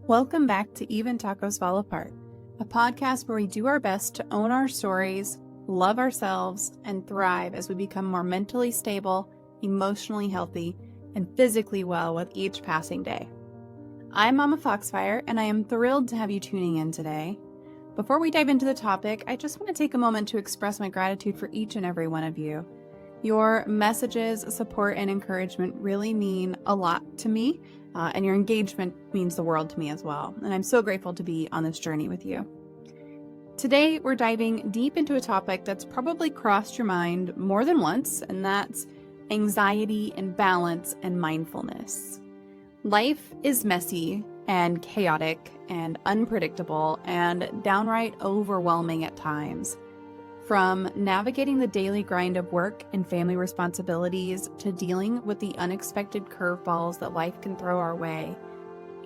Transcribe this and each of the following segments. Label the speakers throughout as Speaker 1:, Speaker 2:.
Speaker 1: Welcome back to Even Tacos Fall Apart, a podcast where we do our best to own our stories, love ourselves, and thrive as we become more mentally stable, emotionally healthy, and physically well with each passing day. I'm MommaFoxFire, and I am thrilled to have you tuning in today. Before we dive into the topic, I just want to take a moment to express my gratitude for each and every one of you. Your messages, support, and encouragement really mean a lot to me. And your engagement means the world to me as well. And I'm so grateful to be on this journey with you. Today, we're diving deep into a topic that's probably crossed your mind more than once, and that's anxiety and balance and mindfulness. Life is messy and chaotic and unpredictable and downright overwhelming at times. From navigating the daily grind of work and family responsibilities to dealing with the unexpected curveballs that life can throw our way,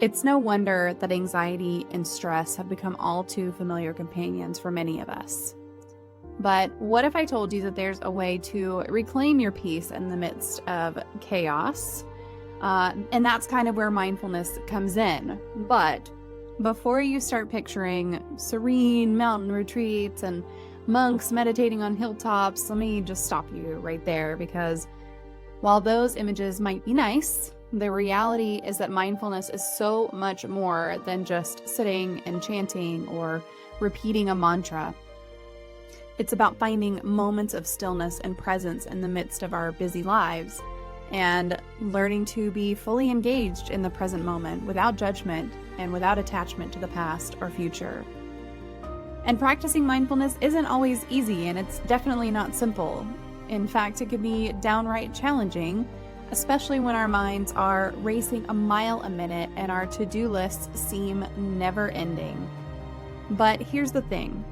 Speaker 1: it's no wonder that anxiety and stress have become all too familiar companions for many of us. But what if I told you that there's a way to reclaim your peace in the midst of chaos? And that's kind of where mindfulness comes in. But before you start picturing serene mountain retreats and monks meditating on hilltops, let me just stop you right there, because while those images might be nice, the reality is that mindfulness is so much more than just sitting and chanting or repeating a mantra. It's about finding moments of stillness and presence in the midst of our busy lives and learning to be fully engaged in the present moment without judgment and without attachment to the past or future. And practicing mindfulness isn't always easy, and it's definitely not simple. In fact, it can be downright challenging, especially when our minds are racing a mile a minute and our to-do lists seem never-ending. But here's the thing.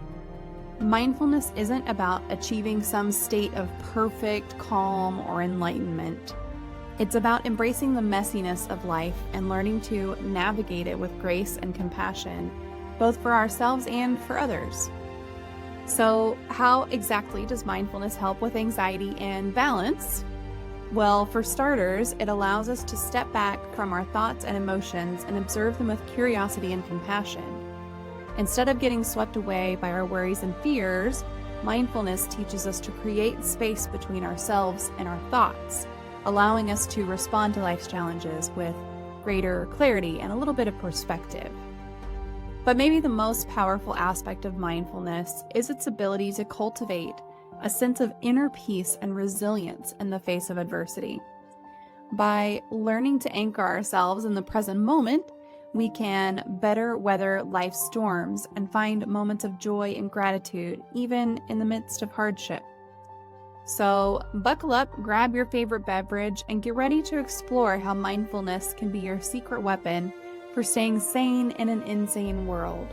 Speaker 1: Mindfulness isn't about achieving some state of perfect calm or enlightenment. It's about embracing the messiness of life and learning to navigate it with grace and compassion, both for ourselves and for others. So, how exactly does mindfulness help with anxiety and balance? Well, for starters, it allows us to step back from our thoughts and emotions and observe them with curiosity and compassion. Instead of getting swept away by our worries and fears, mindfulness teaches us to create space between ourselves and our thoughts, allowing us to respond to life's challenges with greater clarity and a little bit of perspective. But maybe the most powerful aspect of mindfulness is its ability to cultivate a sense of inner peace and resilience in the face of adversity. By learning to anchor ourselves in the present moment, we can better weather life's storms and find moments of joy and gratitude, even in the midst of hardship. So buckle up, grab your favorite beverage, and get ready to explore how mindfulness can be your secret weapon for staying sane in an insane world.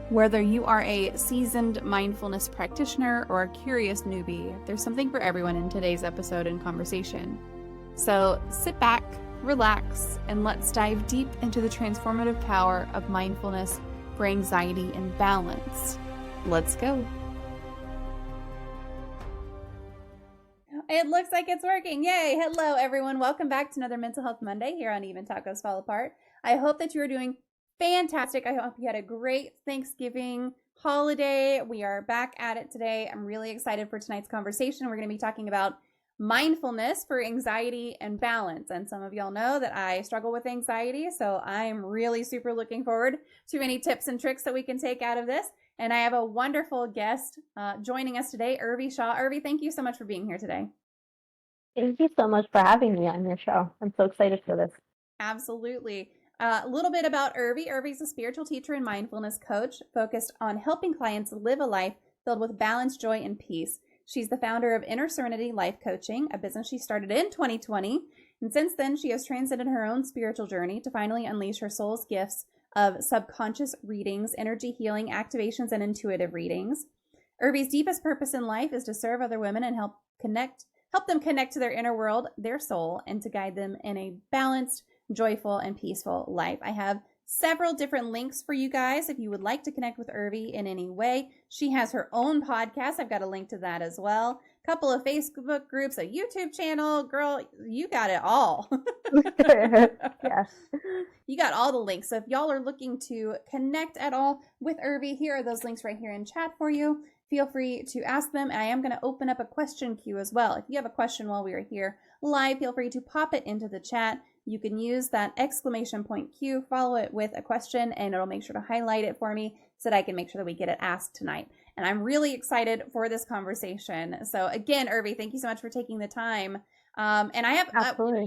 Speaker 1: Whether you are a seasoned mindfulness practitioner or a curious newbie, there's something for everyone in today's episode and conversation. So sit back, relax, and let's dive deep into the transformative power of mindfulness for anxiety and balance. Let's go. It looks like it's working. Yay. Hello, everyone. Welcome back to another Mental Health Monday here on Even Tacos Fall Apart. I hope that you are doing fantastic. I hope you had a great Thanksgiving holiday. We are back at it today. I'm really excited for tonight's conversation. We're going to be talking about mindfulness for anxiety and balance. And some of y'all know that I struggle with anxiety, so I'm really super looking forward to any tips and tricks that we can take out of this. And I have a wonderful guest joining us today, Urvi Shah. Urvi, thank you so much for being here today.
Speaker 2: Thank you so much for having me on your show. I'm so excited for this.
Speaker 1: Absolutely. A little bit about Urvi. Urvi's a spiritual teacher and mindfulness coach focused on helping clients live a life filled with balance, joy, and peace. She's the founder of Inner Serenity Life Coaching, a business she started in 2020. And since then, she has transcended her own spiritual journey to finally unleash her soul's gifts of subconscious readings, energy healing, activations, and intuitive readings. Urvi's deepest purpose in life is to serve other women and help them connect to their inner world, their soul, and to guide them in a balanced, joyful, and peaceful life. I have several different links for you guys if you would like to connect with Urvi in any way. She has her own podcast. I've got a link to that as well. A couple of Facebook groups, a YouTube channel. Girl, you got it all.
Speaker 2: Yes.
Speaker 1: you got all the links. So if y'all are looking to connect at all with Urvi, here are those links right here in chat for you. Feel free to ask them. And I am going to open up a question queue as well. If you have a question while we are here live, feel free to pop it into the chat. You can use that exclamation point Q, follow it with a question, and it'll make sure to highlight it for me so that I can make sure that we get it asked tonight. And I'm really excited for this conversation. So again, Urvi, thank you so much for taking the time. And I have,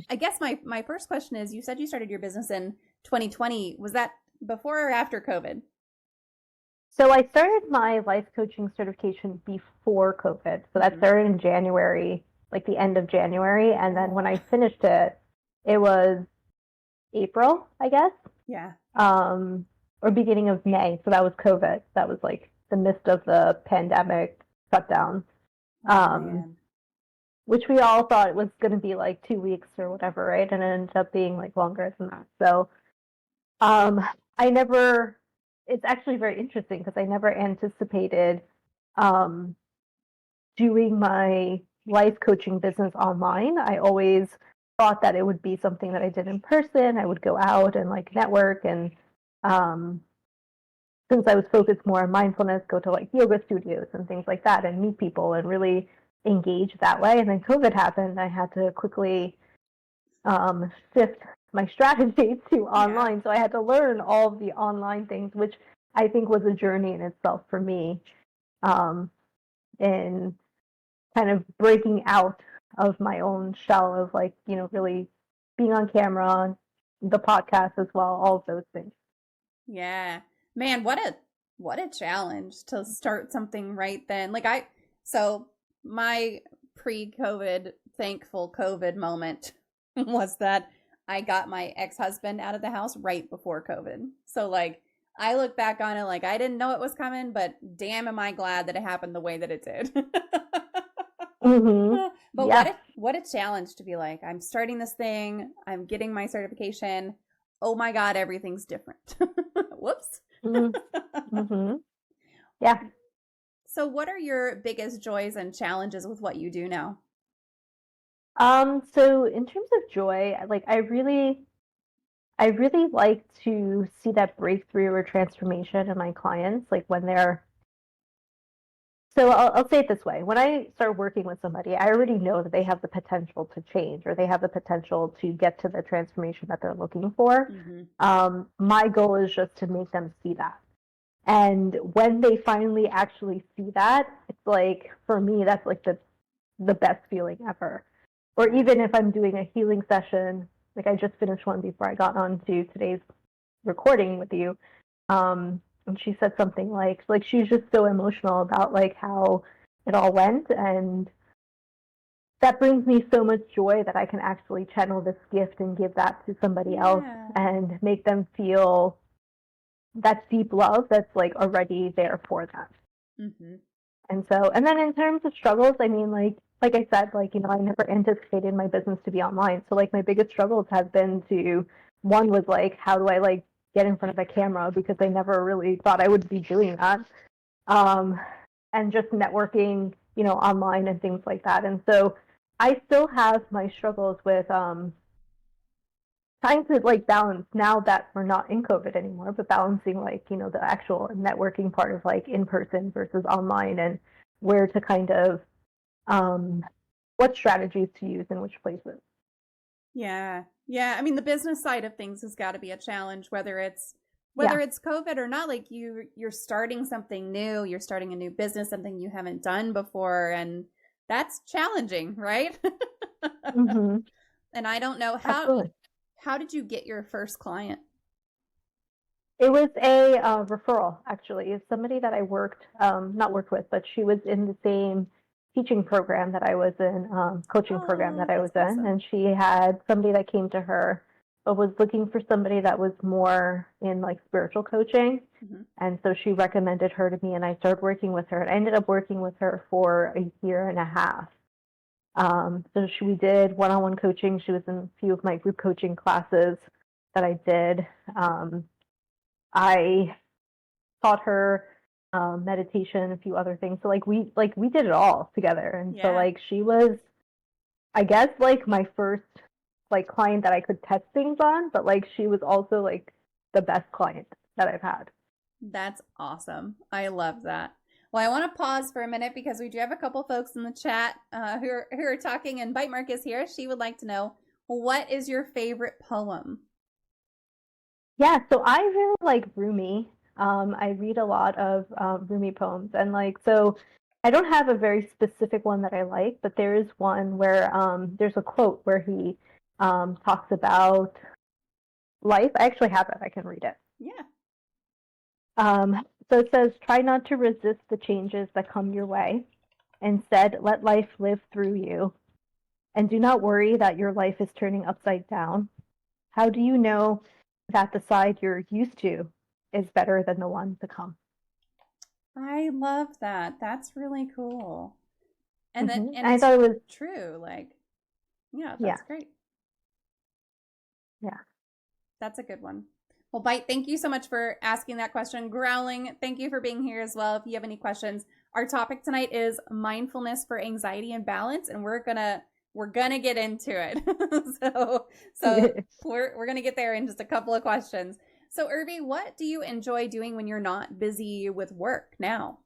Speaker 1: I guess my first question is, you said you started your business in 2020. Was that before or after COVID?
Speaker 2: So I started my life coaching certification before COVID. So that started in January, like the end of January. And then when I finished it, it was April, I guess.
Speaker 1: Yeah.
Speaker 2: Or beginning of May. So that was COVID. That was like the midst of the pandemic shutdown. Which we all thought it was going to be like 2 weeks or whatever, right? And it ended up being like longer than that. So it's actually very interesting because I never anticipated doing my life coaching business online. I always thought that it would be something that I did in person. I would go out and like network, and since I was focused more on mindfulness, go to like yoga studios and things like that and meet people and really engage that way. And then COVID happened. I had to quickly shift my strategy to online. So I had to learn all of the online things, which I think was a journey in itself for me, in kind of breaking out of my own shell of like, really being on camera, the podcast as well, all of those things.
Speaker 1: Yeah, man, what a challenge to start something right then. So my pre-COVID, thankful COVID moment was that I got my ex-husband out of the house right before COVID. So like, I look back on it like I didn't know it was coming, but damn am I glad that it happened the way that it did. But what a challenge to be like, I'm starting this thing, I'm getting my certification. Oh my God, everything's different. Whoops.
Speaker 2: Yeah.
Speaker 1: So what are your biggest joys and challenges with what you do now?
Speaker 2: So in terms of joy, like I really like to see that breakthrough or transformation in my clients, like when so I'll say it this way. When I start working with somebody, I already know that they have the potential to change, or they have the potential to get to the transformation that they're looking for. My goal is just to make them see that. And when they finally actually see that, it's like, for me, that's like the best feeling ever. Or even if I'm doing a healing session, like I just finished one before I got on to today's recording with you. And she said something like she's just so emotional about like how it all went, and that brings me so much joy that I can actually channel this gift and give that to somebody else and make them feel that deep love that's like already there for them. And so, and then in terms of struggles, I mean, like I said, like, I never anticipated my business to be online. So like my biggest struggles have been one was like, how do I like get in front of a camera, because I never really thought I would be doing that. And just networking, online and things like that. And so I still have my struggles with trying to like balance, now that we're not in COVID anymore, but balancing like, the actual networking part of like in person versus online, and where to kind of what strategies to use in which places.
Speaker 1: Yeah. I mean, the business side of things has got to be a challenge, whether it's COVID or not. Like you're starting something new, you're starting a new business, something you haven't done before, and that's challenging, right? And I don't know how did you get your first client?
Speaker 2: It was a referral, actually. It's somebody that I not worked with, but she was in the same teaching program that I was in, coaching program that I was in. And she had somebody that came to her, but was looking for somebody that was more in like spiritual coaching. And so she recommended her to me, and I started working with her. And I ended up working with her for a year and a half. So we did one-on-one coaching. She was in a few of my group coaching classes that I did. I taught her meditation, a few other things. So we did it all together. And so like she was, I guess, like my first like client that I could test things on, but like she was also like the best client that I've had.
Speaker 1: That's awesome. I love that. Well, I want to pause for a minute because we do have a couple folks in the chat who are talking, and Bite Mark is here. She would like to know, what is your favorite poem?
Speaker 2: Yeah, so I really like Rumi. I read a lot of Rumi poems, and like so, I don't have a very specific one that I like, but there is one where there's a quote where he talks about life. I actually have it. I can read it.
Speaker 1: Yeah.
Speaker 2: So it says, "Try not to resist the changes that come your way. Instead, let life live through you, and do not worry that your life is turning upside down. How do you know that the side you're used to is better than the one to come?"
Speaker 1: I love that. That's really cool. And
Speaker 2: And I
Speaker 1: it's
Speaker 2: thought it was,
Speaker 1: true. Like, yeah,
Speaker 2: yeah,
Speaker 1: that's great.
Speaker 2: yeah.
Speaker 1: That's a good one. Well, Bite, thank you so much for asking that question. Growling, thank you for being here as well. If you have any questions, our topic tonight is mindfulness for anxiety and balance, and we're gonna get into it. so we're gonna get there in just a couple of questions. So, Urvi, what do you enjoy doing when you're not busy with work now?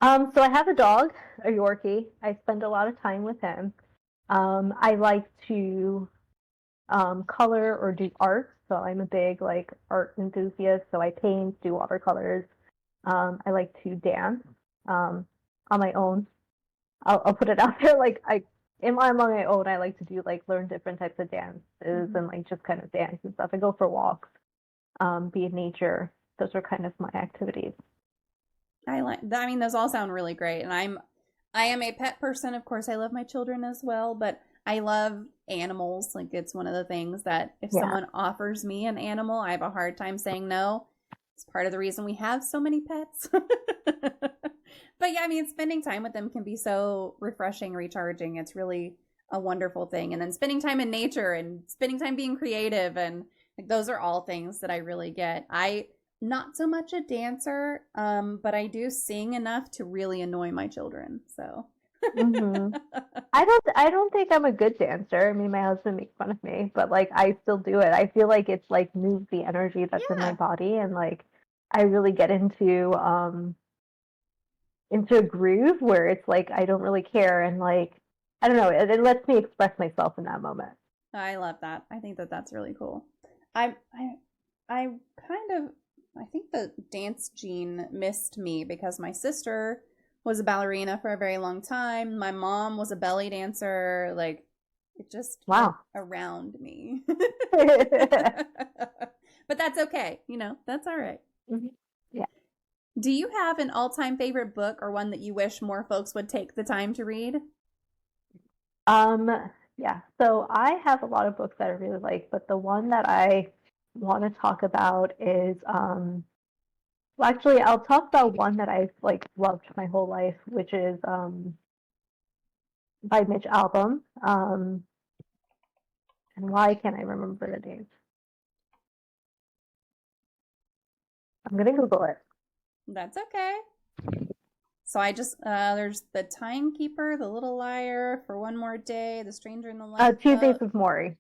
Speaker 2: So I have a dog, a Yorkie. I spend a lot of time with him. I like to color or do art. So I'm a big like art enthusiast. So I paint, do watercolors. I like to dance on my own. I'll put it out there. Like I'm on my own. I like to do like learn different types of dances and like just kind of dance and stuff. I go for walks, be in nature. Those are kind of my activities.
Speaker 1: I like that. I mean, those all sound really great. And I am a pet person. Of course, I love my children as well, but I love animals. Like, it's one of the things that if someone offers me an animal, I have a hard time saying no. It's part of the reason we have so many pets. But yeah, I mean, spending time with them can be so refreshing, recharging. It's really a wonderful thing. And then spending time in nature and spending time being creative, and like, those are all things that I really get. I not so much a dancer, but I do sing enough to really annoy my children. So
Speaker 2: Mm-hmm. I don't think I'm a good dancer. I mean, my husband makes fun of me, but like I still do it. I feel like it's like moves the energy that's in my
Speaker 1: Yeah.
Speaker 2: body, and like I really get into a groove where it's like I don't really care, and like I don't know, it lets me express myself in that moment.
Speaker 1: I love that. I think that that's really cool. I I I kind of I think the dance gene missed me because my sister was a ballerina for a very long time. My mom was a belly dancer. Like, it just went
Speaker 2: Wow.
Speaker 1: around me.
Speaker 2: Mhm.
Speaker 1: But that's okay. That's all right.
Speaker 2: Yeah.
Speaker 1: Do you have an all-time favorite book or one that you wish more folks would take the time to read?
Speaker 2: Um, yeah. So I have a lot of books that I really like, but the one that I want to talk about is well, actually, I'll talk about one that I've like loved my whole life, which is by Mitch Albom. And why can't I remember the name? I'm gonna Google it.
Speaker 1: That's okay. So I just there's The Timekeeper, The Little Liar, For One More Day, The Stranger in the
Speaker 2: Tuesdays
Speaker 1: Lifeboat.
Speaker 2: with Morrie.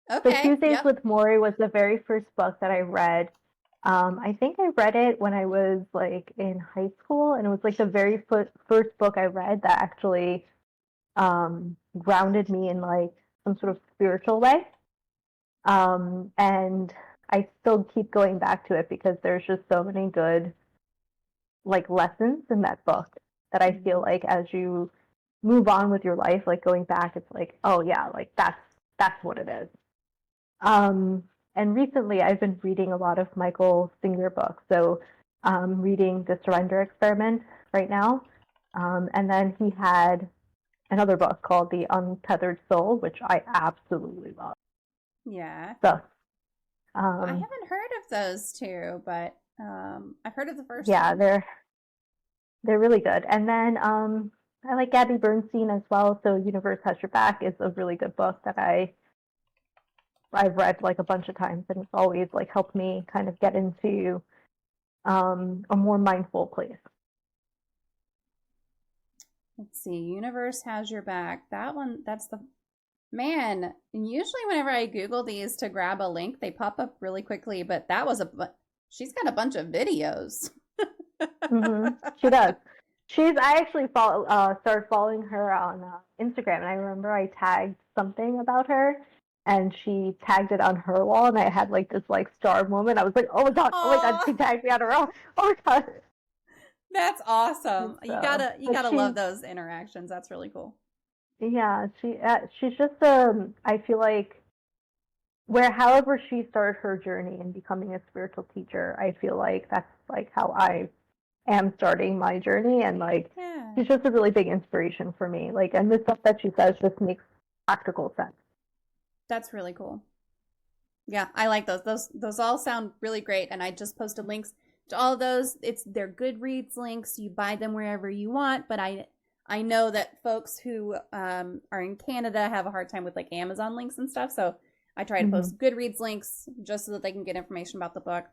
Speaker 2: So
Speaker 1: Okay,
Speaker 2: Tuesdays
Speaker 1: yep.
Speaker 2: with Morrie was the very first book that I read. I think I read it when I was like in high school, and it was like the very first book I read that actually grounded me in like some sort of spiritual way. And I still keep going back to it because there's just so many good like lessons in that book that I feel like as you move on with your life, like going back, it's like, oh yeah, like that's what it is. And recently I've been reading a lot of Michael Singer books. So reading The Surrender Experiment right now. And then he had another book called The Untethered Soul, which I absolutely love.
Speaker 1: Yeah.
Speaker 2: So
Speaker 1: I haven't heard of those two, but I've heard of the first
Speaker 2: yeah,
Speaker 1: one.
Speaker 2: they're really good. And then I like Gabby Bernstein as well. So Universe Has Your Back is a really good book that I've read like a bunch of times, and it's always like helped me kind of get into a more mindful place.
Speaker 1: Let's see. Universe Has Your Back. That one, that's Man, and usually whenever I Google these to grab a link, they pop up really quickly, but that was she's got a bunch of videos.
Speaker 2: She does. I actually started following her on Instagram, and I remember I tagged something about her, and she tagged it on her wall, and I had like this like star moment. I was like, oh my god, she tagged me on her wall. Oh my god.
Speaker 1: That's awesome. You
Speaker 2: So,
Speaker 1: gotta love those interactions. That's really cool.
Speaker 2: yeah, she's just I feel like however she started her journey in becoming a spiritual teacher, I feel like that's like how I am starting my journey, and like she's just a really big inspiration for me. Like, and the stuff that she says just makes practical sense.
Speaker 1: That's really cool. Yeah, I like those. Those all sound really great, and I just posted links to all of those. They're Goodreads links. You buy them wherever you want, but I know that folks who are in Canada have a hard time with like Amazon links and stuff, so I try to post Goodreads links just so that they can get information about the book.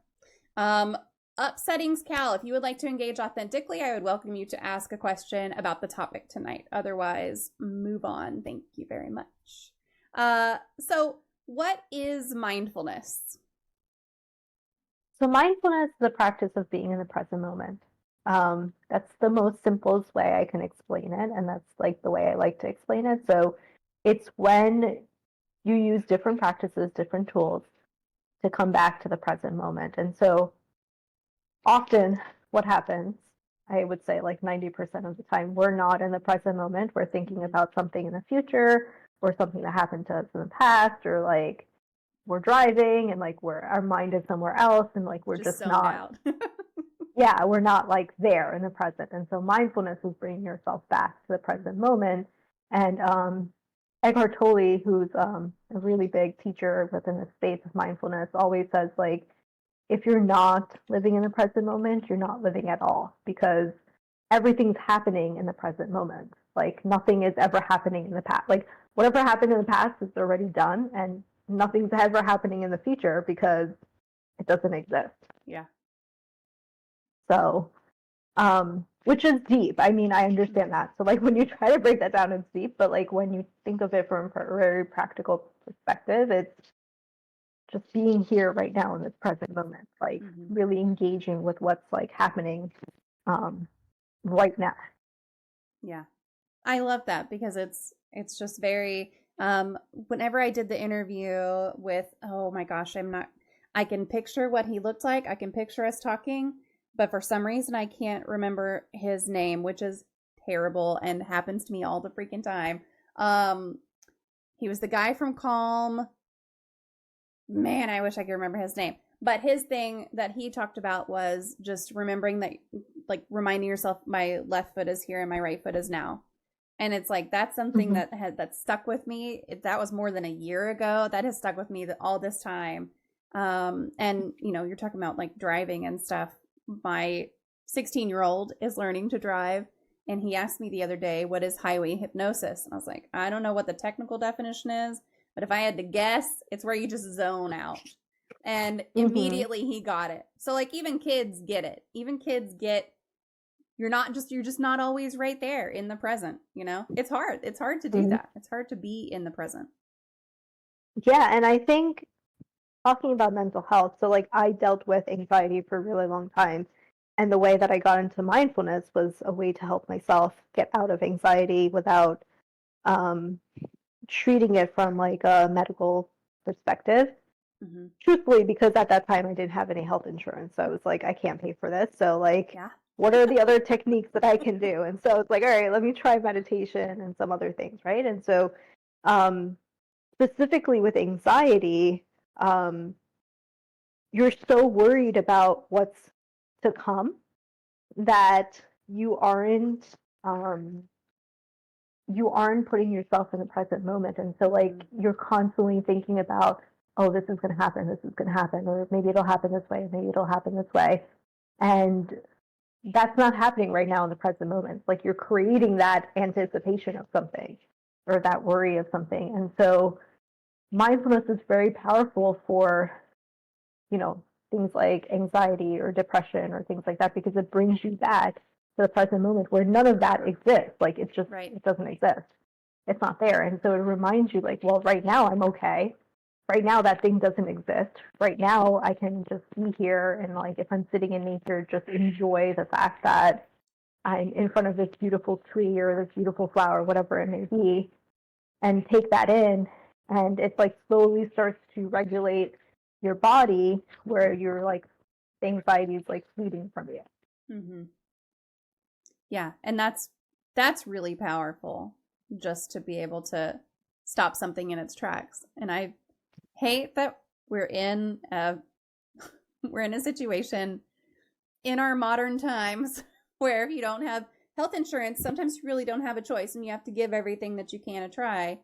Speaker 1: Upsettings Cal, if you would like to engage authentically, I would welcome you to ask a question about the topic tonight. Otherwise, move on. Thank you very much. So what is mindfulness?
Speaker 2: So mindfulness is the practice of being in the present moment. That's the most simplest way I can explain it, and that's like the way I like to explain it. So it's when you use different practices, different tools to come back to the present moment. And so often what happens, I would say like 90% of the time, we're not in the present moment. We're thinking about something in the future or something that happened to us in the past, or like we're driving and like our mind is somewhere else, and like we're just not
Speaker 1: out.
Speaker 2: Yeah, we're not like there in the present. And so mindfulness is bringing yourself back to the present moment. And Eckhart Tolle, who's a really big teacher within the space of mindfulness, always says like, if you're not living in the present moment, you're not living at all, because everything's happening in the present moment. Like nothing is ever happening in the past. Like whatever happened in the past is already done, and nothing's ever happening in the future because it doesn't exist.
Speaker 1: Yeah.
Speaker 2: So, which is deep. I mean, I understand that. So like when you try to break that down, it's deep, but like when you think of it from a very practical perspective, it's just being here right now in this present moment, like really engaging with what's like happening right now.
Speaker 1: Yeah. I love that, because it's just very whenever I did the interview with, oh my gosh, I can picture what he looked like. I can picture us talking, but for some reason I can't remember his name, which is terrible and happens to me all the freaking time. He was the guy from Calm. Man, I wish I could remember his name. But his thing that he talked about was just remembering that, like reminding yourself, my left foot is here and my right foot is now. And it's like, that's something that stuck with me. That was more than a year ago. That has stuck with me all this time. And you know, you're talking about like driving and stuff. My 16-year-old is learning to drive, and he asked me the other day, what is highway hypnosis? And I was like, I don't know what the technical definition is, but if I had to guess, it's where you just zone out. And immediately he got it. So like even kids get it. Even kids get, you're just not always right there in the present, you know? It's hard to do that. It's hard to be in the present.
Speaker 2: Yeah, and I think talking about mental health, so like I dealt with anxiety for a really long time, and the way that I got into mindfulness was a way to help myself get out of anxiety without treating it from like a medical perspective. Truthfully, because at that time I didn't have any health insurance, so I was like, I can't pay for this, so like what are the other techniques that I can do? And so it's like, all right, let me try meditation and some other things, right? And so specifically with anxiety, you're so worried about what's to come that you aren't putting yourself in the present moment. And so like you're constantly thinking about, oh, this is going to happen, or maybe it'll happen this way, maybe it'll happen this way. And that's not happening right now in the present moment. Like you're creating that anticipation of something or that worry of something. And so mindfulness is very powerful for, you know, things like anxiety or depression or things like that, because it brings you back to the present moment where none of that exists. Like it's just, it doesn't exist. it's not there. And so it reminds you like, well, right now I'm okay. Right now that thing doesn't exist. Right now I can just be here and like if I'm sitting in nature, just enjoy the fact that I'm in front of this beautiful tree or this beautiful flower, whatever it may be, and take that in. And it like slowly starts to regulate your body where you're like anxiety is like fleeting from you.
Speaker 1: Mm-hmm. Yeah, and that's really powerful, just to be able to stop something in its tracks. And I hate that we're in a situation in our modern times where if you don't have health insurance, sometimes you really don't have a choice and you have to give everything that you can a try.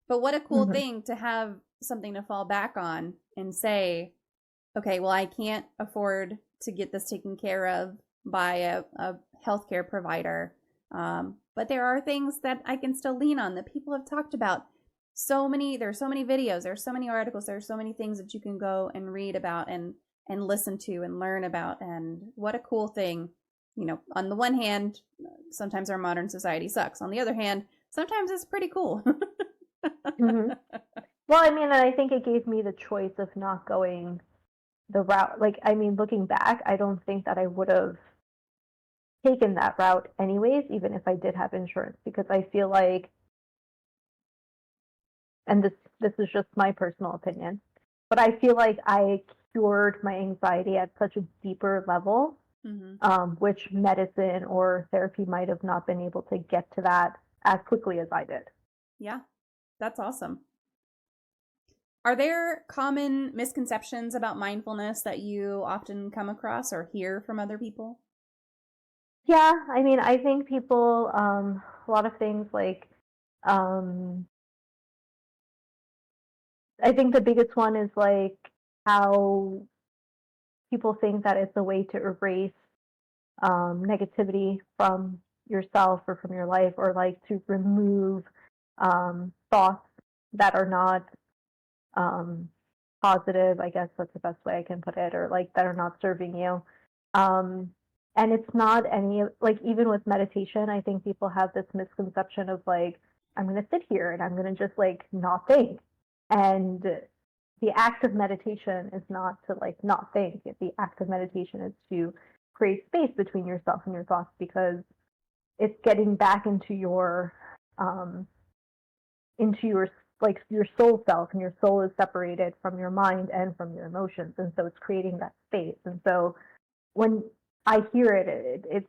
Speaker 1: But what a cool thing to have something to fall back on and say, okay, well, I can't afford to get this taken care of by a healthcare provider. But there are things that I can still lean on that people have talked about. There's so many videos, there's so many articles, there's so many things that you can go and read about and listen to and learn about. And what a cool thing. On the one hand, sometimes our modern society sucks. On the other hand, sometimes it's pretty cool.
Speaker 2: Mm-hmm. Well, I mean, I think it gave me the choice of not going the route. Like, I mean, looking back, I don't think that I would have taken that route anyways, even if I did have insurance, because I feel like, and this is just my personal opinion, but I feel like I cured my anxiety at such a deeper level, which medicine or therapy might have not been able to get to that as quickly as I did.
Speaker 1: Yeah, that's awesome. Are there common misconceptions about mindfulness that you often come across or hear from other people?
Speaker 2: Yeah, I mean, I think people, a lot of things like, I think the biggest one is like how people think that it's a way to erase negativity from yourself or from your life, or like to remove thoughts that are not positive. I guess that's the best way I can put it, or like that are not serving you. And it's not any, like, even with meditation, I think people have this misconception of like, I'm going to sit here and I'm going to just like not think. And the act of meditation is not to like not think. The act of meditation is to create space between yourself and your thoughts, because it's getting back into your like your soul self, and your soul is separated from your mind and from your emotions, and so it's creating that space. And so when I hear it's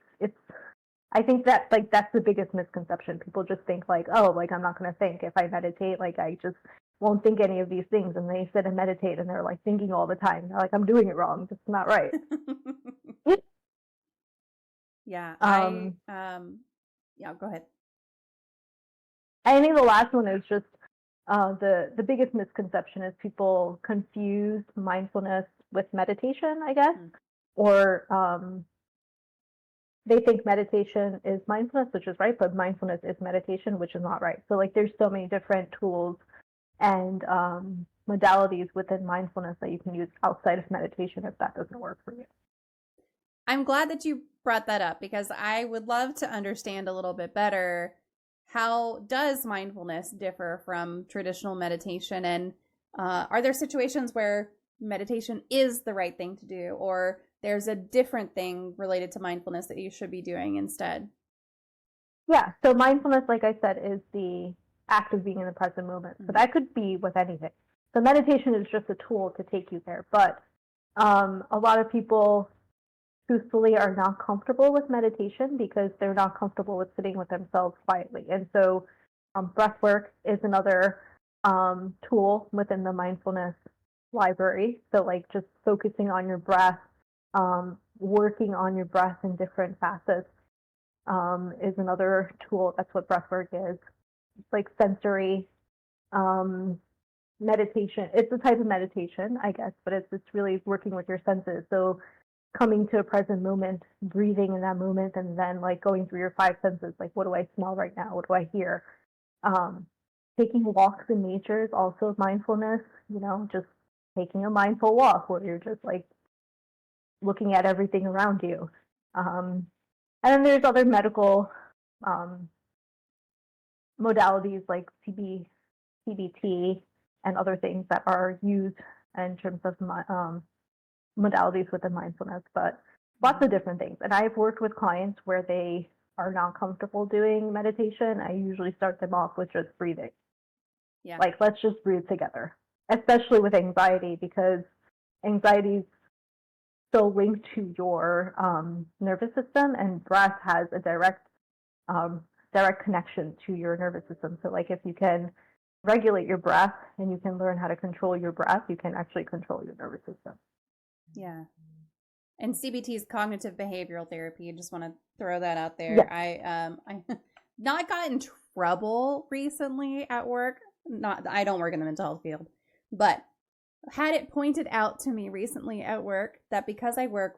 Speaker 2: I think that like that's the biggest misconception. People just think like, oh, like I'm not going to think if I meditate, like I just won't think any of these things. And they sit and meditate and they're like thinking all the time. They're like, I'm doing it wrong. It's not right.
Speaker 1: Yeah, yeah, go ahead.
Speaker 2: I think the last one is just the biggest misconception is people confuse mindfulness with meditation, I guess, or they think meditation is mindfulness, which is right, but mindfulness is meditation, which is not right. So like there's so many different tools and modalities within mindfulness that you can use outside of meditation if that doesn't work for you.
Speaker 1: I'm glad that you brought that up, because I would love to understand a little bit better, how does mindfulness differ from traditional meditation? And are there situations where meditation is the right thing to do, or there's a different thing related to mindfulness that you should be doing instead?
Speaker 2: Yeah, so mindfulness, like I said, is the act of being in the present moment. So that could be with anything. So meditation is just a tool to take you there. But a lot of people truthfully are not comfortable with meditation because they're not comfortable with sitting with themselves quietly. And so breath work is another tool within the mindfulness library. So like just focusing on your breath, working on your breath in different facets is another tool. That's what breath work is. It's like sensory meditation. It's a type of meditation, I guess, but it's really working with your senses. So coming to a present moment, breathing in that moment, and then like going through your five senses, like what do I smell right now? What do I hear? Taking walks in nature is also mindfulness, just taking a mindful walk where you're just like looking at everything around you. And then there's other medical modalities like CBT and other things that are used in terms of modalities within mindfulness, but lots of different things. And I've worked with clients where they are not comfortable doing meditation. I usually start them off with just breathing.
Speaker 1: Yeah.
Speaker 2: Like, let's just breathe together, especially with anxiety, because anxiety is so linked to your nervous system, and breath has a direct connection to your nervous system. So like if you can regulate your breath and you can learn how to control your breath, you can actually control your nervous system.
Speaker 1: Yeah. And CBT is cognitive behavioral therapy. I just want to throw that out there.
Speaker 2: Yeah.
Speaker 1: I not got in trouble recently at work. I don't work in the mental health field, but had it pointed out to me recently at work that because I work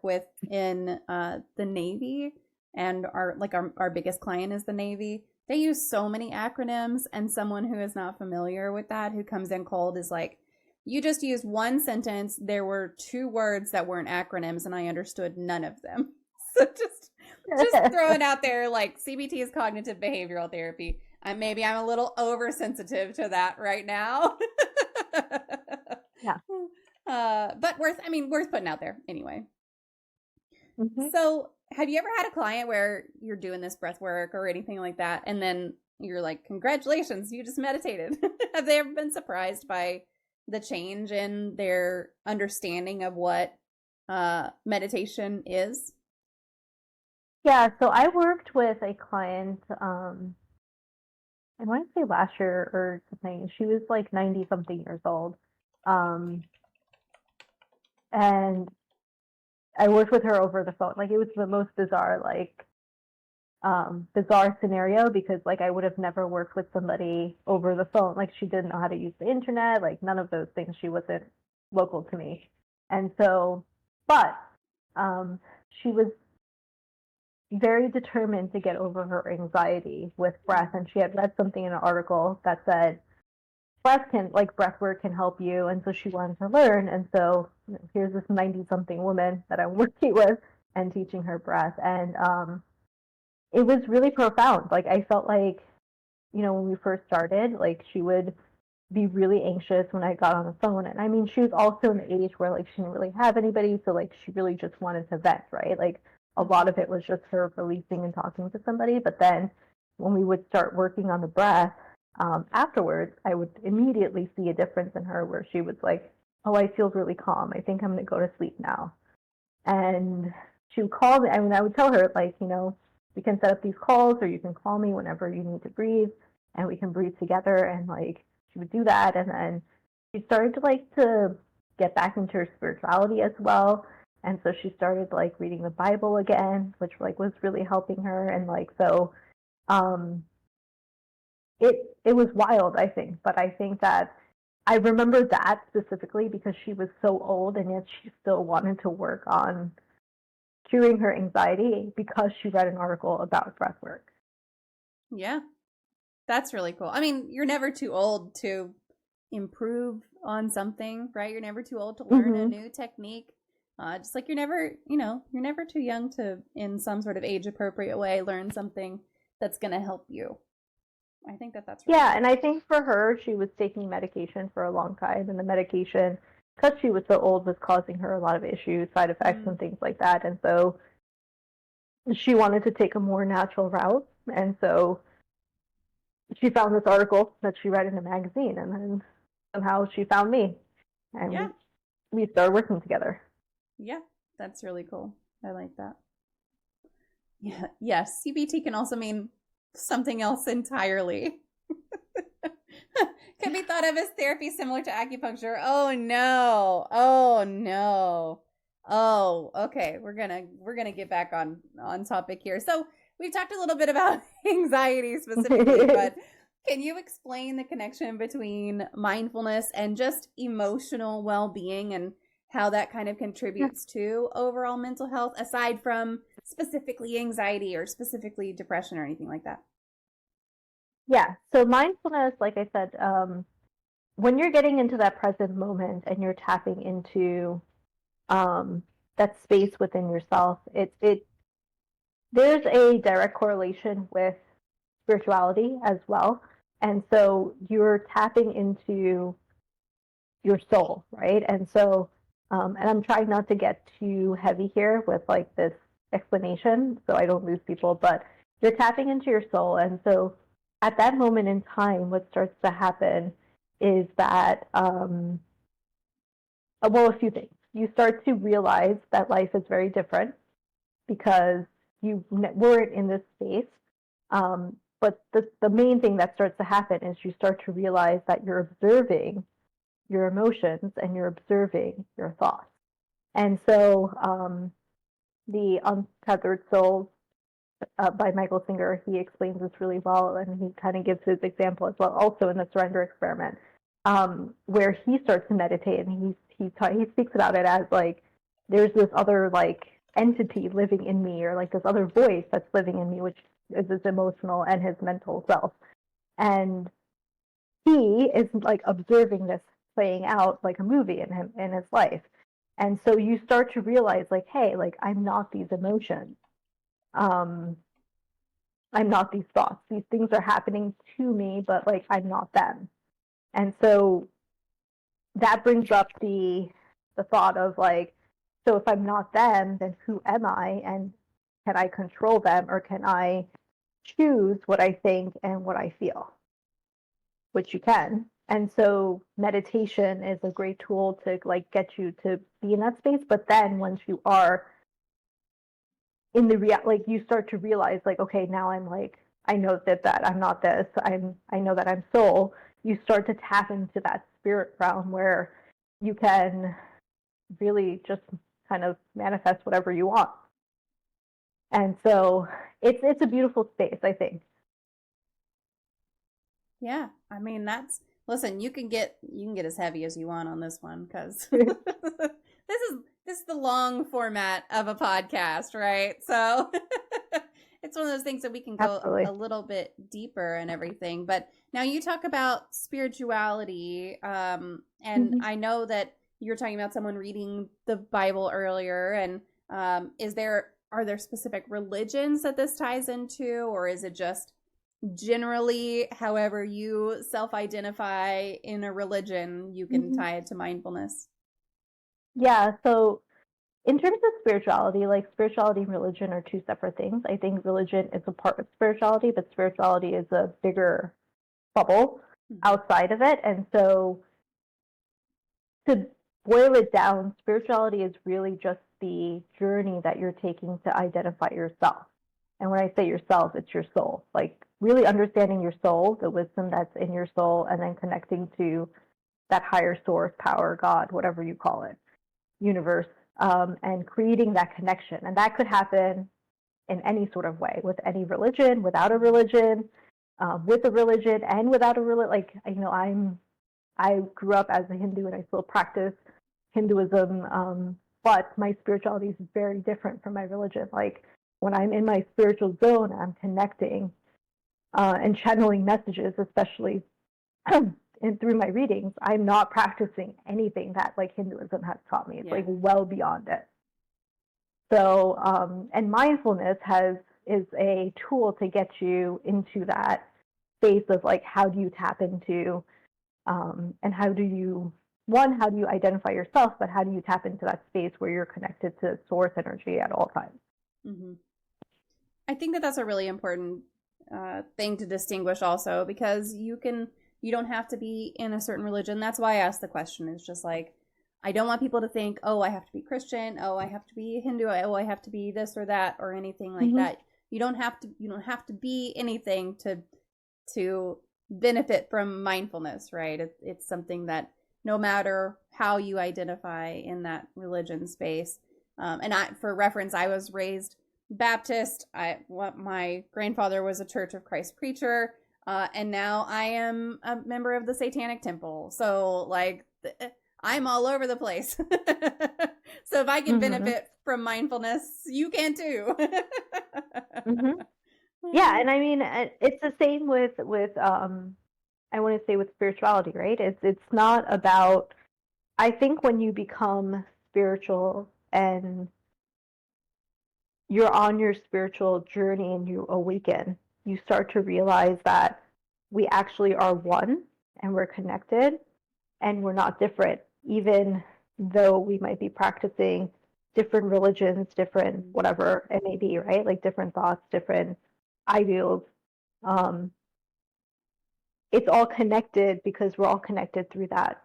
Speaker 1: in the Navy, and our biggest client is the Navy, they use so many acronyms, and someone who is not familiar with that, who comes in cold, is like, you just used one sentence, there were 2 words that weren't acronyms, and I understood none of them. So just throw it out there, like, CBT is cognitive behavioral therapy. Maybe I'm a little oversensitive to that right now.
Speaker 2: Yeah.
Speaker 1: But worth putting out there anyway.
Speaker 2: Mm-hmm.
Speaker 1: So have you ever had a client where you're doing this breath work or anything like that, and then you're like, congratulations, you just meditated? Have they ever been surprised by the change in their understanding of what meditation is?
Speaker 2: Yeah, so I worked with a client, I want to say last year or something. She was like 90 something years old. And I worked with her over the phone. Like, it was the most bizarre scenario, because like I would have never worked with somebody over the phone. Like, she didn't know how to use the internet, like none of those things. She wasn't local to me. And so, but she was very determined to get over her anxiety with breath. And she had read something in an article that said breath work can help you. And so she wanted to learn. And so here's this 90 something woman that I'm working with and teaching her breath. And it was really profound. Like, I felt like, when we first started, like, she would be really anxious when I got on the phone. And I mean, she was also in the age where like she didn't really have anybody. So like she really just wanted to vent, right? Like, a lot of it was just her releasing and talking to somebody. But then when we would start working on the breath, afterwards, I would immediately see a difference in her, where she was like, oh, I feel really calm. I think I'm going to go to sleep now. And she would call me. I mean, I would tell her, like, we can set up these calls, or you can call me whenever you need to breathe, and we can breathe together. And like, she would do that. And then she started to get back into her spirituality as well. And so she started like reading the Bible again, which like was really helping her. And like, so it was wild, I think. But I think that I remember that specifically because she was so old, and yet she still wanted to work on curing her anxiety because she read an article about breath work.
Speaker 1: Yeah, that's really cool. I mean, you're never too old to improve on something, right? You're never too old to learn a new technique. Just like you're never too young to, in some sort of age appropriate way, learn something that's going to help you. I think that's really
Speaker 2: cool. And I think for her, she was taking medication for a long time, and the medication, because she was so old, was causing her a lot of issues, side effects, and things like that. And so she wanted to take a more natural route. And so she found this article that she read in a magazine, and then somehow she found me, and we started working together.
Speaker 1: Yeah, that's really cool. I like that. Yeah, yes, CBT can also mean something else entirely. Could be thought of as therapy similar to acupuncture. Oh no. Oh no. Oh, okay. We're gonna get back on topic here. So we've talked a little bit about anxiety specifically, but can you explain the connection between mindfulness and just emotional well-being, and how that kind of contributes to overall mental health, aside from specifically anxiety or specifically depression or anything like that?
Speaker 2: Yeah. So mindfulness, like I said, when you're getting into that present moment and you're tapping into that space within yourself, there's a direct correlation with spirituality as well. And so you're tapping into your soul, right? And so, and I'm trying not to get too heavy here with like this explanation so I don't lose people, but you're tapping into your soul. And so at that moment in time, what starts to happen is that, well, a few things. You start to realize that life is very different because you weren't in this space. But the main thing that starts to happen is you start to realize that you're observing your emotions and you're observing your thoughts. And so the Untethered Soul by Michael Singer, he explains this really well, and he kind of gives his example as well, also in the surrender experiment, where he starts to meditate, and he speaks about it as like there's this other like entity living in me, or like this other voice that's living in me, which is his emotional and his mental self, and he is like observing this playing out like a movie in his life. And so you start to realize like, hey, like I'm not these emotions. I'm not these thoughts. These things are happening to me, but like I'm not them. And so that brings up the thought of like, so if I'm not them, then who am I? And can I control them, or can I choose what I think and what I feel? Which you can. And so meditation is a great tool to like get you to be in that space. But then once you are in the like you start to realize like, okay, now I'm like, I know that I'm not this. I know that I'm soul. You start to tap into that spirit realm where you can really just kind of manifest whatever you want. And so it's a beautiful space, I think.
Speaker 1: Yeah, I mean listen, you can get as heavy as you want on this one, because this is the long format of a podcast, right? So it's one of those things that we can go
Speaker 2: Absolutely.
Speaker 1: a little bit deeper and everything. But now you talk about spirituality, and I know that you're talking about someone reading the Bible earlier, and are there specific religions that this ties into, or is it just generally however you self-identify in a religion, you can tie it to mindfulness?
Speaker 2: Yeah, so in terms of spirituality, like spirituality and religion are two separate things. I think religion is a part of spirituality, but spirituality is a bigger bubble outside of it. And so to boil it down, spirituality is really just the journey that you're taking to identify yourself. And when I say yourself, it's your soul. Like really understanding your soul, the wisdom that's in your soul, and then connecting to that higher source, power, God, whatever you call it, universe, and creating that connection. And that could happen in any sort of way, with any religion, without a religion, with a religion, and without a religion. Like, you know, I grew up as a Hindu, and I still practice Hinduism, but my spirituality is very different from my religion. Like when I'm in my spiritual zone, I'm connecting and channeling messages, especially and through my readings. I'm not practicing anything that like Hinduism has taught me. It's like well beyond it. So, and mindfulness is a tool to get you into that space of like, how do you tap into, and how do you identify yourself, but how do you tap into that space where you're connected to source energy at all times?
Speaker 1: Mm-hmm. I think that that's a really important thing to distinguish also, because you don't have to be in a certain religion. That's why I asked the question. It's just like, I don't want people to think, oh, I have to be Christian, oh, I have to be Hindu, oh, I have to be this or that, or anything like that. You don't have to be anything to benefit from mindfulness, right? It's something that no matter how you identify in that religion space. And for reference, I was raised Baptist. My grandfather was a Church of Christ preacher, and now I am a member of the Satanic Temple. So like, I'm all over the place. So if I can benefit from mindfulness, you can too.
Speaker 2: Yeah, and I mean, it's the same with I want to say with spirituality, right? It's not about. I think when you become spiritual and you're on your spiritual journey and you awaken, you start to realize that we actually are one and we're connected and we're not different, even though we might be practicing different religions, different whatever it may be, right? Like different thoughts, different ideals. It's all connected because we're all connected through that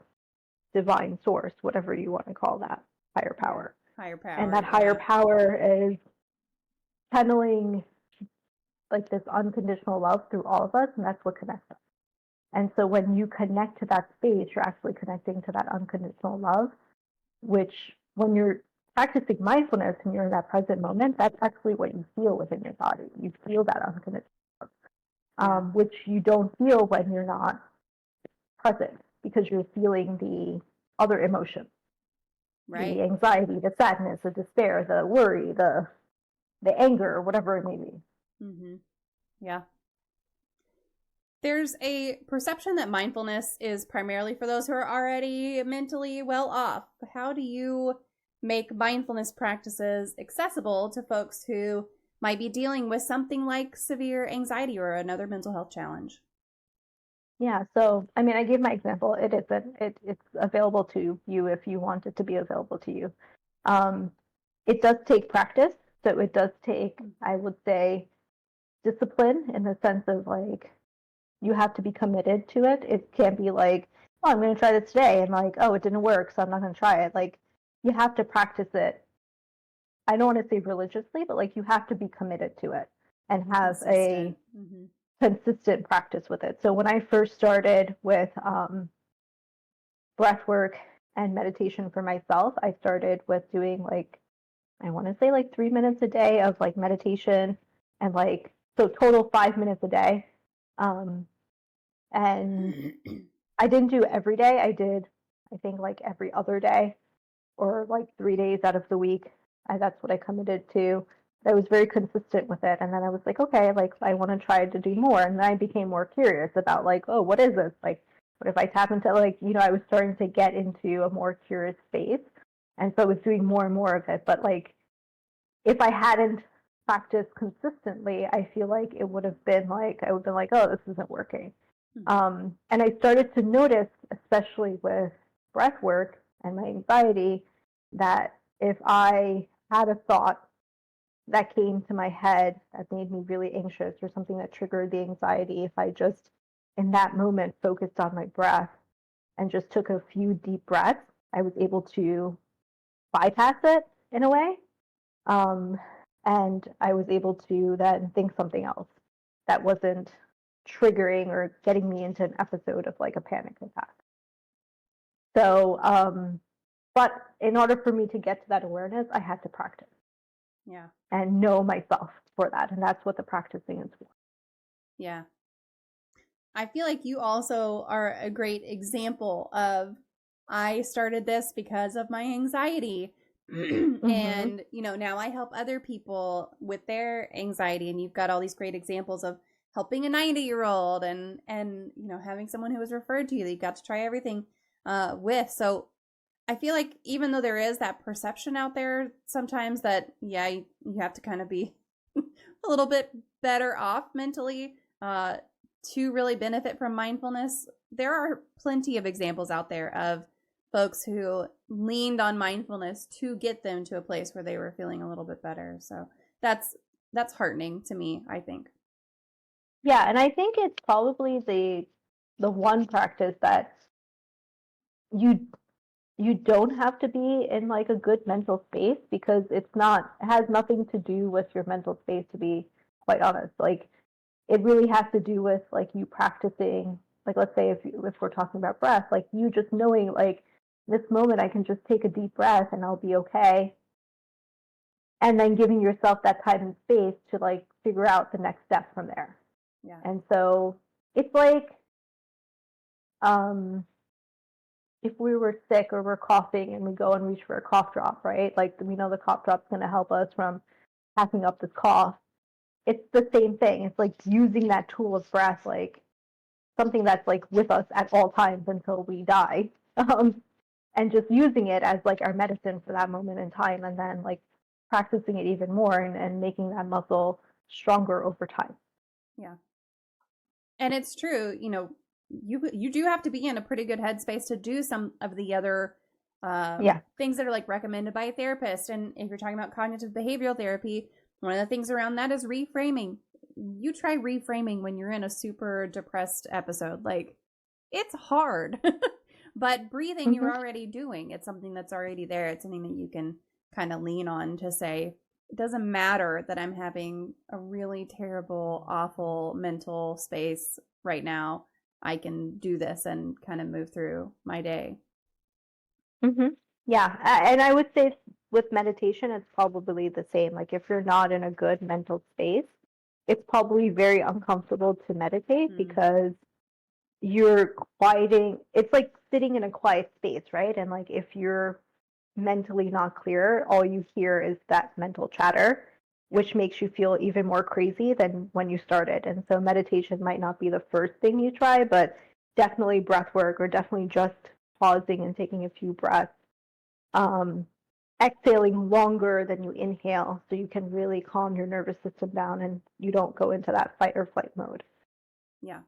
Speaker 2: divine source, whatever you want to call that, higher power.
Speaker 1: Higher power.
Speaker 2: And that higher power is channeling like this unconditional love through all of us, and that's what connects us. And so when you connect to that space, you're actually connecting to that unconditional love, which when you're practicing mindfulness and you're in that present moment, that's actually what you feel within your body. You feel that unconditional love, which you don't feel when you're not present because you're feeling the other emotions,
Speaker 1: right?
Speaker 2: The anxiety, the sadness, the despair, the worry, the anger, whatever it may be.
Speaker 1: Mm-hmm. Yeah. There's a perception that mindfulness is primarily for those who are already mentally well off. How do you make mindfulness practices accessible to folks who might be dealing with something like severe anxiety or another mental health challenge?
Speaker 2: Yeah, so I mean, I gave my example. It's available to you if you want it to be available to you. It does take practice, so it does take, I would say, discipline in the sense of like you have to be committed to it. It can't be like, oh, I'm going to try this today, and like, oh, it didn't work, so I'm not going to try it. Like, you have to practice it. I don't want to say religiously, but like you have to be committed to it and have a consistent practice with it. So when I first started with breath work and meditation for myself, I started with doing like, I want to say like 3 minutes a day of like meditation and like, so total 5 minutes a day. And I didn't do every day. I did, I think like every other day or like 3 days out of the week. That's what I committed to. I was very consistent with it. And then I was like, okay, like I want to try to do more. And then I became more curious about like, oh, what is this? Like, what if I tap into like, I was starting to get into a more curious space. And so I was doing more and more of it. But like, if I hadn't practiced consistently, I feel like it would have been like, I would have been like, oh, this isn't working. And I started to notice, especially with breath work and my anxiety, that if I had a thought that came to my head that made me really anxious or something that triggered the anxiety, if I just in that moment focused on my breath and just took a few deep breaths, I was able to bypass it in a way. And I was able to then think something else that wasn't triggering or getting me into an episode of like a panic attack. So, but in order for me to get to that awareness, I had to practice.
Speaker 1: Yeah.
Speaker 2: And know myself for that. And that's what the practicing is for.
Speaker 1: Yeah. I feel like you also are a great example of, I started this because of my anxiety. And, now I help other people with their anxiety. And you've got all these great examples of helping a 90-year-old and, having someone who was referred to you that you got to try everything with. So I feel like even though there is that perception out there sometimes that, you have to kind of be a little bit better off mentally to really benefit from mindfulness, there are plenty of examples out there of folks who leaned on mindfulness to get them to a place where they were feeling a little bit better. So that's heartening to me, I think.
Speaker 2: Yeah, and I think it's probably the one practice that you don't have to be in like a good mental space because it has nothing to do with your mental space, to be quite honest. Like it really has to do with like you practicing, like let's say if we're talking about breath, like you just knowing like this moment I can just take a deep breath and I'll be okay. And then giving yourself that time and space to like figure out the next step from there.
Speaker 1: Yeah.
Speaker 2: And so it's like if we were sick or we're coughing and we go and reach for a cough drop, right? Like we know the cough drop's going to help us from passing up this cough. It's the same thing. It's like using that tool of breath, like something that's like with us at all times until we die. And just using it as like our medicine for that moment in time, and then like practicing it even more and making that muscle stronger over time.
Speaker 1: Yeah. And it's true, you do have to be in a pretty good headspace to do some of the other things that are like recommended by a therapist. And if you're talking about cognitive behavioral therapy, one of the things around that is reframing. You try reframing when you're in a super depressed episode. Like, it's hard. But breathing, you're already doing. It's something that's already there. It's something that you can kind of lean on to say, it doesn't matter that I'm having a really terrible, awful mental space right now. I can do this and kind of move through my day.
Speaker 2: Yeah. And I would say with meditation, it's probably the same. Like if you're not in a good mental space, it's probably very uncomfortable to meditate because you're quieting. It's like sitting in a quiet space, right? And like if you're mentally not clear, all you hear is that mental chatter, which makes you feel even more crazy than when you started. And so meditation might not be the first thing you try, but definitely breath work or definitely just pausing and taking a few breaths. Exhaling longer than you inhale so you can really calm your nervous system down and you don't go into that fight or flight mode.
Speaker 1: Yeah.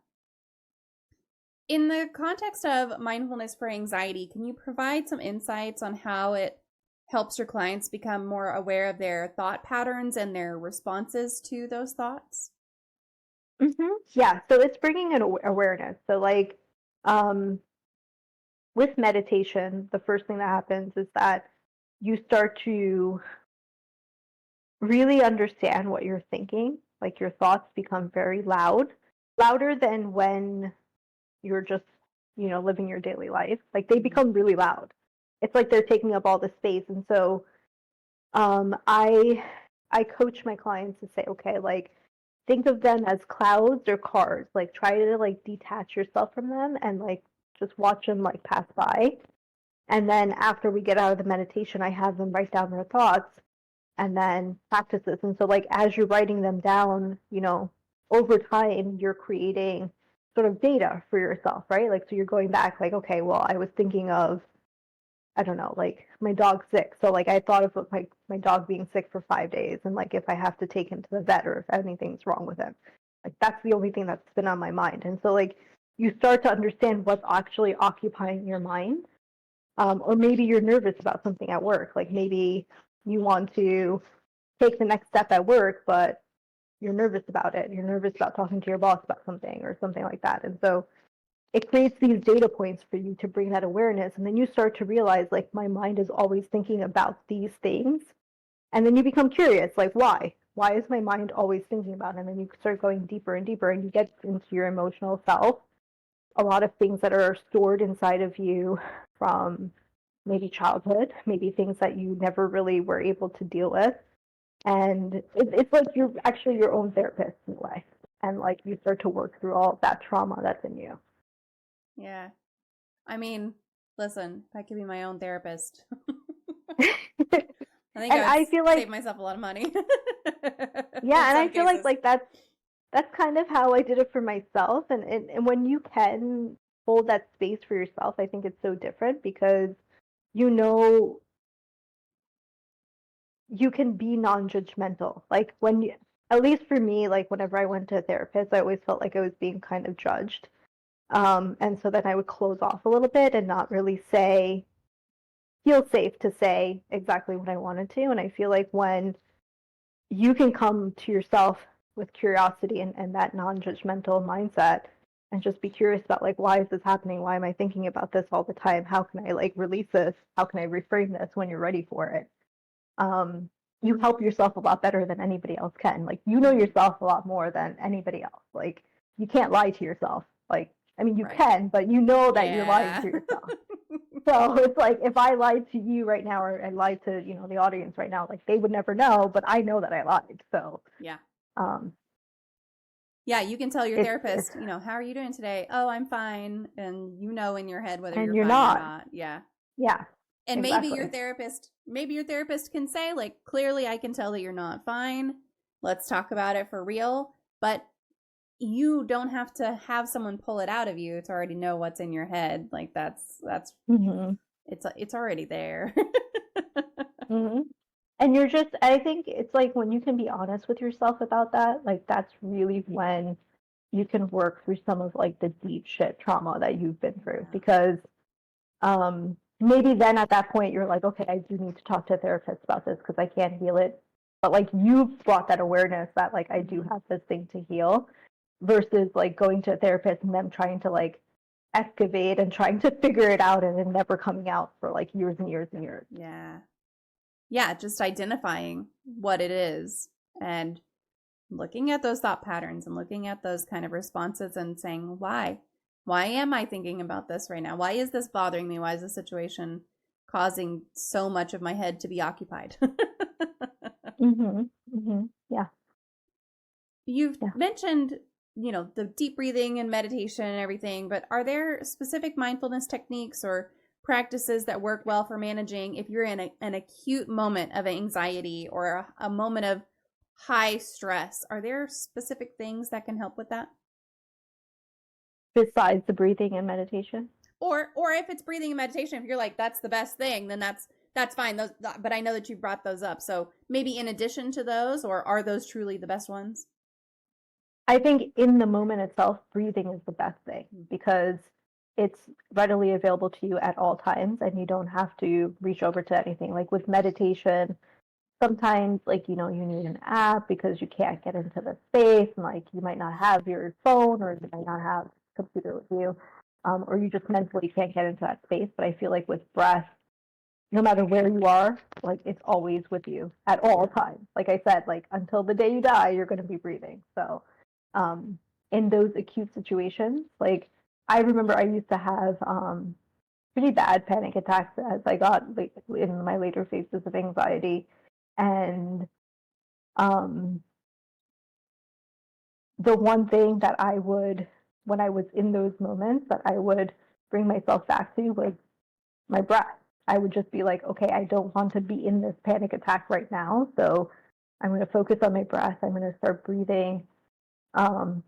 Speaker 1: In the context of mindfulness for anxiety, can you provide some insights on how it helps your clients become more aware of their thought patterns and their responses to those thoughts?
Speaker 2: Yeah, so it's bringing an awareness. So like with meditation, the first thing that happens is that you start to really understand what you're thinking. Like your thoughts become very loud, louder than when you're just, living your daily life. Like they become really loud. It's like they're taking up all the space. And so I coach my clients to say, okay, like think of them as clouds or cars. Like try to like detach yourself from them and like just watch them like pass by. And then after we get out of the meditation, I have them write down their thoughts and then practice this. And so like as you're writing them down, over time you're creating sort of data for yourself, right? Like so you're going back like, okay, well, I was thinking of, I don't know, like my dog's sick. So like I thought of my dog being sick for 5 days and like if I have to take him to the vet or if anything's wrong with him. Like that's the only thing that's been on my mind. And so like you start to understand what's actually occupying your mind. Or maybe you're nervous about something at work. Like maybe you want to take the next step at work, but you're nervous about it. You're nervous about talking to your boss about something or something like that. And so it creates these data points for you to bring that awareness. And then you start to realize, like, my mind is always thinking about these things. And then you become curious, like, why? Why is my mind always thinking about it? And then you start going deeper and deeper and you get into your emotional self. A lot of things that are stored inside of you from maybe childhood, maybe things that you never really were able to deal with. And it's like you're actually your own therapist in a way. And like you start to work through all of that trauma that's in you.
Speaker 1: Yeah. I mean, listen, if I could be my own therapist, I think I feel like save myself a lot of money.
Speaker 2: Yeah, and I feel like that's kind of how I did it for myself. And when you can hold that space for yourself, I think it's so different because you can be non-judgmental. Like when you, at least for me, like whenever I went to a therapist, I always felt like I was being kind of judged. And so then I would close off a little bit and not really feel safe to say exactly what I wanted to. And I feel like when you can come to yourself with curiosity and that non-judgmental mindset and just be curious about like, why is this happening? Why am I thinking about this all the time? How can I like release this? How can I reframe this when you're ready for it? You help yourself a lot better than anybody else can. Like you know yourself a lot more than anybody else. Like you can't lie to yourself. Like I mean you can, but you know that you're lying to yourself. So it's like if I lied to you right now or I lied to, the audience right now, like they would never know, but I know that I lied. So
Speaker 1: yeah. Yeah, you can tell your therapist, how are you doing today? Oh, I'm fine. And in your head whether you're fine or not. Yeah.
Speaker 2: Yeah.
Speaker 1: And exactly. maybe your therapist can say, like, clearly I can tell that you're not fine. Let's talk about it for real. But you don't have to have someone pull it out of you to already know what's in your head. Like that's it's already there.
Speaker 2: And I think it's like when you can be honest with yourself about that, like that's really when you can work through some of like the deep shit trauma that you've been through. Because maybe then at that point you're like, okay, I do need to talk to a therapist about this because I can't heal it. But like you've brought that awareness that like I do have this thing to heal, versus like going to a therapist and them trying to like excavate and trying to figure it out and then never coming out for like years and years and years.
Speaker 1: Yeah, just identifying what it is and looking at those thought patterns and looking at those kind of responses and saying, why am I thinking about this right now? Why is this bothering me? Why is this situation causing so much of my head to be occupied?
Speaker 2: Yeah.
Speaker 1: You've mentioned, the deep breathing and meditation and everything, but are there specific mindfulness techniques or practices that work well for managing if you're in an acute moment of anxiety or a moment of high stress? Are there specific things that can help with that?
Speaker 2: Besides the breathing and meditation?
Speaker 1: Or if it's breathing and meditation, if you're like, that's the best thing, then that's fine. But I know that you brought those up. So maybe in addition to those, or are those truly the best ones?
Speaker 2: I think in the moment itself, breathing is the best thing because it's readily available to you at all times and you don't have to reach over to anything. Like with meditation, sometimes like, you need an app because you can't get into the space and like you might not have your phone or you might not have a computer with you, or you just mentally can't get into that space. But I feel like with breath, no matter where you are, like it's always with you at all times. Like I said, like until the day you die, you're going to be breathing. So in those acute situations, like I remember I used to have pretty bad panic attacks as I got in my later phases of anxiety. And the one thing that I would, when I was in those moments, that I would bring myself back to was my breath. I would just be like, okay, I don't want to be in this panic attack right now. So I'm going to focus on my breath. I'm going to start breathing a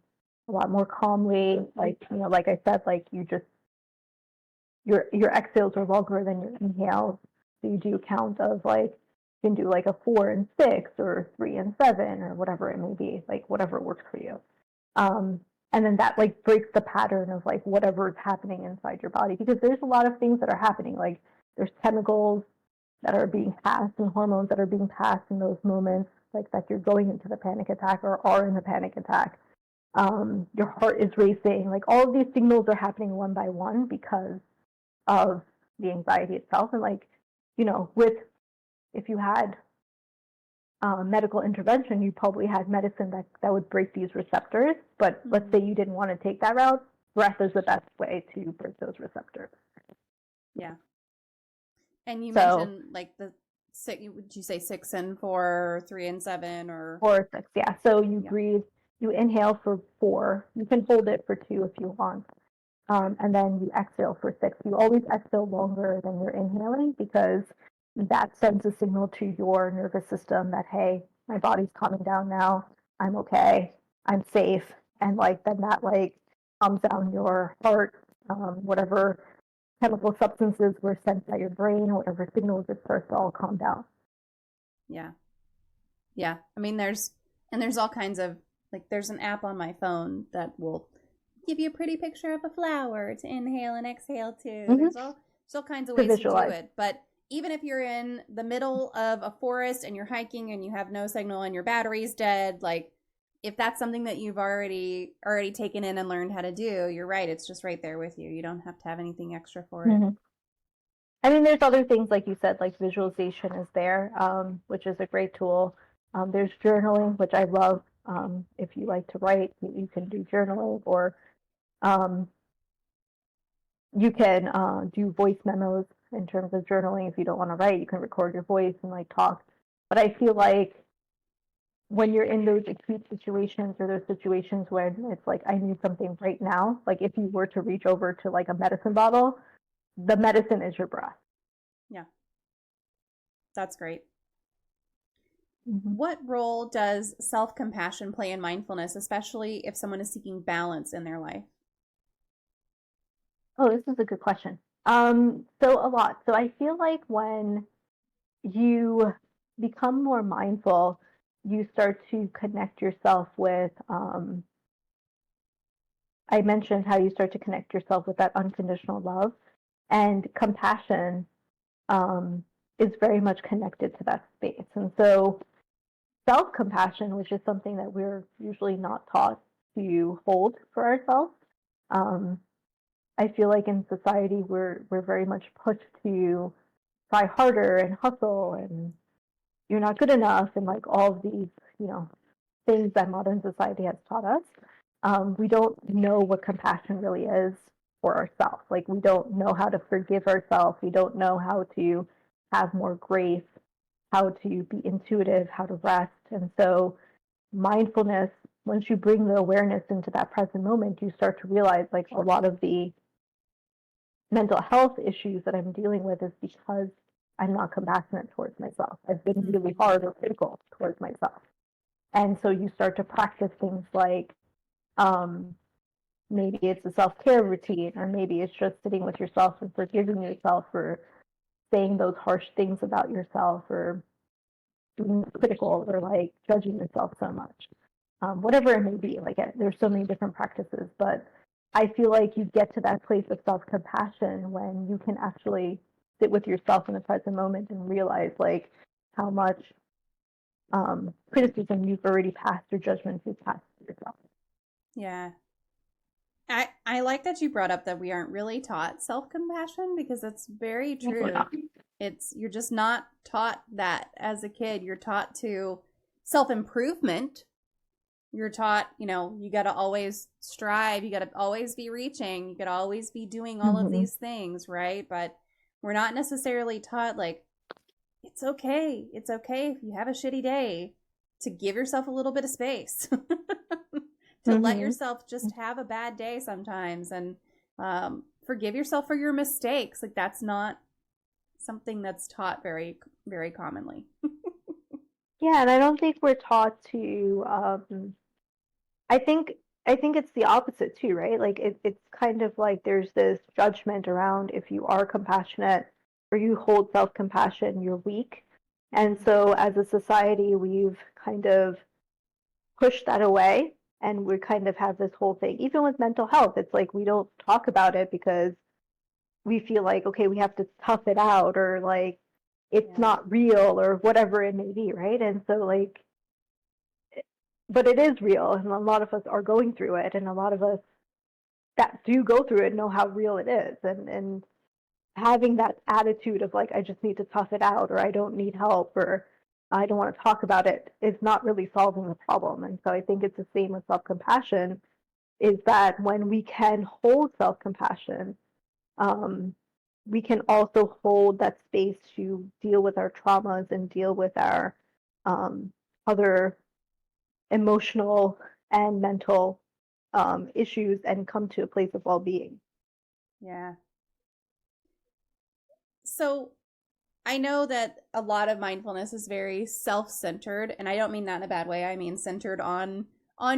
Speaker 2: lot more calmly. Like, like I said, like your exhales are longer than your inhales. So you do count of like, you can do like a 4 and 6 or 3 and 7 or whatever it may be, like whatever works for you. And then that like breaks the pattern of like whatever is happening inside your body, because there's a lot of things that are happening. Like there's chemicals that are being passed and hormones that are being passed in those moments, like that you're going into the panic attack or are in the panic attack. Your heart is racing. Like all of these signals are happening one by one because of the anxiety itself. And like, with if you had medical intervention, you probably had medicine that would break these receptors. But let's say you didn't want to take that route, breath is the best way to break those receptors.
Speaker 1: Yeah. And you mentioned like would you say 6 and 4, 3 and 7, or
Speaker 2: 4 or 6? Yeah. So you breathe, you inhale for 4. You can hold it for 2 if you want. And then you exhale for 6. You always exhale longer than you're inhaling because that sends a signal to your nervous system that, hey, my body's calming down now. I'm okay. I'm safe. And like then that like calms down your heart, whatever chemical substances were sent by your brain, or whatever signals it starts to all calm down.
Speaker 1: Yeah. I mean, there's all kinds of, like, there's an app on my phone that will give you a pretty picture of a flower to inhale and exhale to. There's all kinds of ways to do it. But even if you're in the middle of a forest and you're hiking and you have no signal and your battery's dead, like if that's something that you've already taken in and learned how to do, you're right. It's just right there with you. You don't have to have anything extra for it.
Speaker 2: I mean, there's other things, like you said, like visualization is there, which is a great tool. There's journaling, which I love. If you like to write, you can do journaling, or you can do voice memos in terms of journaling. If you don't want to write, you can record your voice and like talk. But I feel like when you're in those acute situations, or those situations when it's like, I need something right now, like if you were to reach over to like a medicine bottle, the medicine is your breath.
Speaker 1: Yeah. That's great. What role does self-compassion play in mindfulness, especially if someone is seeking balance in their life?
Speaker 2: Oh, this is a good question. So a lot. So I feel like when you become more mindful, you start to connect yourself with, I mentioned how you start to connect yourself with that unconditional love, and compassion is very much connected to that space. And so self-compassion, which is something that we're usually not taught to hold for ourselves, I feel like in society we're very much pushed to try harder and hustle, and you're not good enough, and like all of these, things that modern society has taught us. We don't know what compassion really is for ourselves. Like, we don't know how to forgive ourselves. We don't know how to have more grace, how to be intuitive, how to rest. And so mindfulness, once you bring the awareness into that present moment, you start to realize like a lot of the mental health issues that I'm dealing with is because I'm not compassionate towards myself. I've been really hard or critical towards myself. And so you start to practice things like, maybe it's a self-care routine, or maybe it's just sitting with yourself and forgiving yourself for saying those harsh things about yourself, or being critical, or like judging yourself so much. Whatever it may be, like there's so many different practices, but I feel like you get to that place of self-compassion when you can actually sit with yourself in the present moment and realize like how much criticism you've already passed, or judgments you've passed to yourself.
Speaker 1: Yeah. I like that you brought up that we aren't really taught self-compassion, because that's very true. You're just not taught that as a kid. You're taught to self-improvement. You're taught, you got to always strive. You got to always be reaching. You got to always be doing all of these things, right? But we're not necessarily taught like, it's okay. It's okay if you have a shitty day, to give yourself a little bit of space. To let yourself just have a bad day sometimes, and forgive yourself for your mistakes. Like, that's not something that's taught very, very commonly.
Speaker 2: Yeah, and I don't think we're taught to. I think it's the opposite too, right? Like it's kind of like there's this judgment around if you are compassionate or you hold self-compassion, you're weak. And so as a society, we've kind of pushed that away, and we kind of have this whole thing. Even with mental health, it's like we don't talk about it because we feel like, okay, we have to tough it out, or like it's not real, or whatever it may be, right? And so like, but it is real, and a lot of us are going through it, and a lot of us that do go through it know how real it is, and having that attitude of like, I just need to tough it out, or I don't need help, or I don't want to talk about it, is not really solving the problem. And so I think it's the same with self-compassion, is that when we can hold self-compassion, we can also hold that space to deal with our traumas and deal with our other emotional and mental issues, and come to a place of well-being.
Speaker 1: Yeah. So I know that a lot of mindfulness is very self-centered, and I don't mean that in a bad way. I mean centered on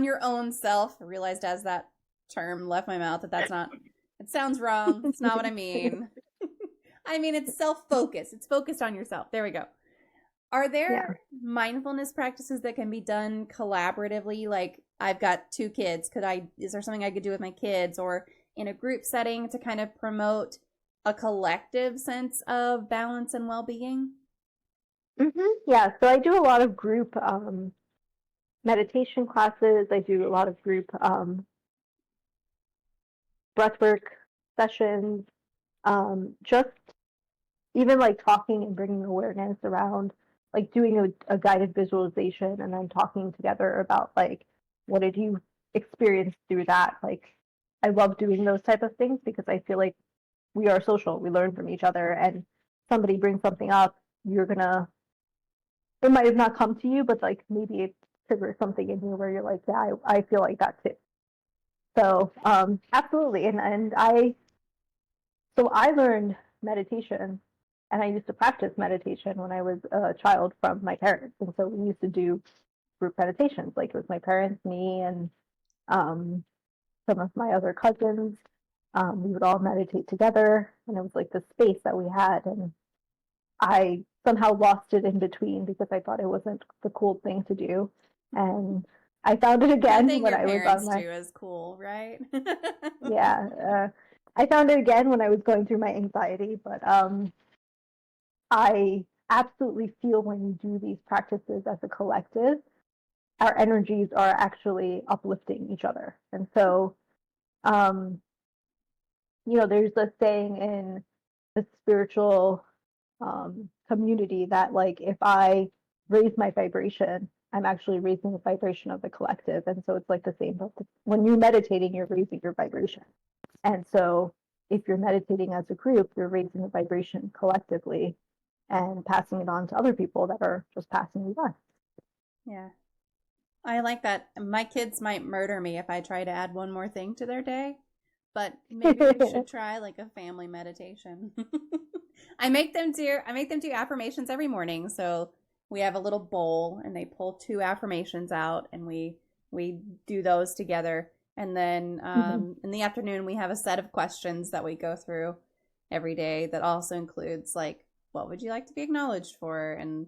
Speaker 1: your own self. I realized as that term left my mouth that that's not, it sounds wrong. It's not what I mean. I mean, it's self-focused. It's focused on yourself. There we go. Are there mindfulness practices that can be done collaboratively? Like, I've got 2 kids. Is there something I could do with my kids, or in a group setting, to kind of promote a collective sense of balance and well-being?
Speaker 2: Yeah, so I do a lot of group meditation classes. I do a lot of group breathwork sessions. Just even like talking and bringing awareness around, like doing a guided visualization, and then talking together about like, what did you experience through that? Like, I love doing those type of things because I feel like we are social. We learn from each other, and somebody brings something up, it might have not come to you, but like maybe it triggers something in you where you're like, yeah, I feel like that too. So absolutely. And I learned meditation, and I used to practice meditation when I was a child from my parents. And so we used to do group meditations, like it was my parents, me, and some of my other cousins. We would all meditate together, and it was like the space that we had. And I somehow lost it in between because I thought it wasn't the cool thing to do. And I found it again
Speaker 1: Nothing
Speaker 2: when
Speaker 1: your
Speaker 2: I was
Speaker 1: parents
Speaker 2: on my,
Speaker 1: do is cool, right?
Speaker 2: yeah, I found it again when I was going through my anxiety, but I absolutely feel when you do these practices as a collective, our energies are actually uplifting each other. And so, um, there's a saying in the spiritual community that, like, if I raise my vibration, I'm actually raising the vibration of the collective. And so it's like the same. When you're meditating, you're raising your vibration. And so if you're meditating as a group, you're raising the vibration collectively and passing it on to other people that are just passing it on.
Speaker 1: Yeah. I like that. My kids might murder me if I try to add one more thing to their day, but maybe we should try like a family meditation. I make them do affirmations every morning. So we have a little bowl and they pull 2 affirmations out and we do those together. And then in the afternoon we have a set of questions that we go through every day that also includes like, what would you like to be acknowledged for? And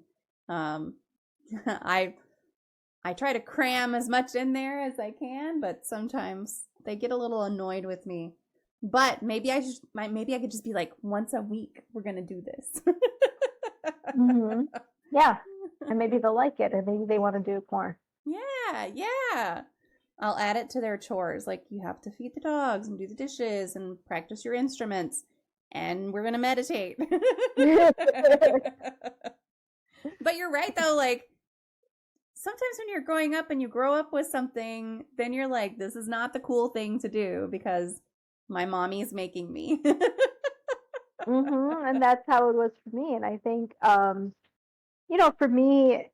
Speaker 1: I try to cram as much in there as I can, but sometimes they get a little annoyed with me. But maybe I could just be like, once a week we're gonna do this.
Speaker 2: Yeah, and maybe they'll like it, and maybe they want to do it more.
Speaker 1: Yeah. I'll add it to their chores. Like, you have to feed the dogs and do the dishes and practice your instruments, and we're gonna meditate. But you're right though, like, sometimes when you're growing up and you grow up with something, then you're like, this is not the cool thing to do because my mommy's making me.
Speaker 2: And that's how it was for me. And I think, for me,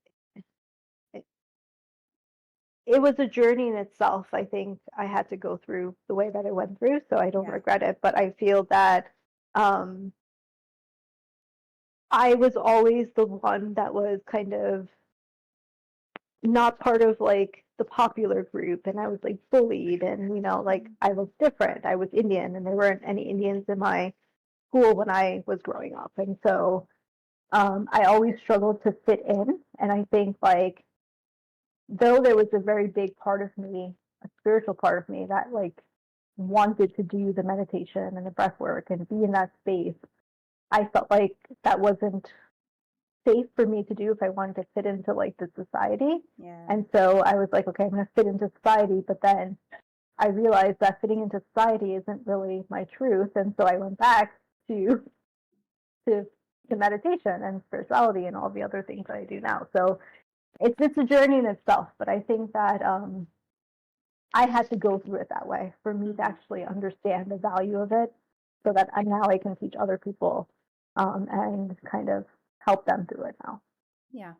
Speaker 2: it was a journey in itself. I think I had to go through the way that I went through, so I don't regret it. But I feel that I was always the one that was kind of not part of like the popular group, and I was like bullied, and like I was different. I was Indian, and there weren't any Indians in my school when I was growing up, and so I always struggled to fit in. And I think, like, though there was a very big part of me, a spiritual part of me that like wanted to do the meditation and the breath work and be in that space, I felt like that wasn't safe for me to do if I wanted to fit into like the society.
Speaker 1: Yeah.
Speaker 2: And so I was like, okay, I'm going to fit into society. But then I realized that fitting into society isn't really my truth. And so I went back to meditation and spirituality and all the other things that I do now. So it's a journey in itself. But I think that I had to go through it that way for me to actually understand the value of it, so that now I can teach other people and kind of help them through it now.
Speaker 1: Yeah.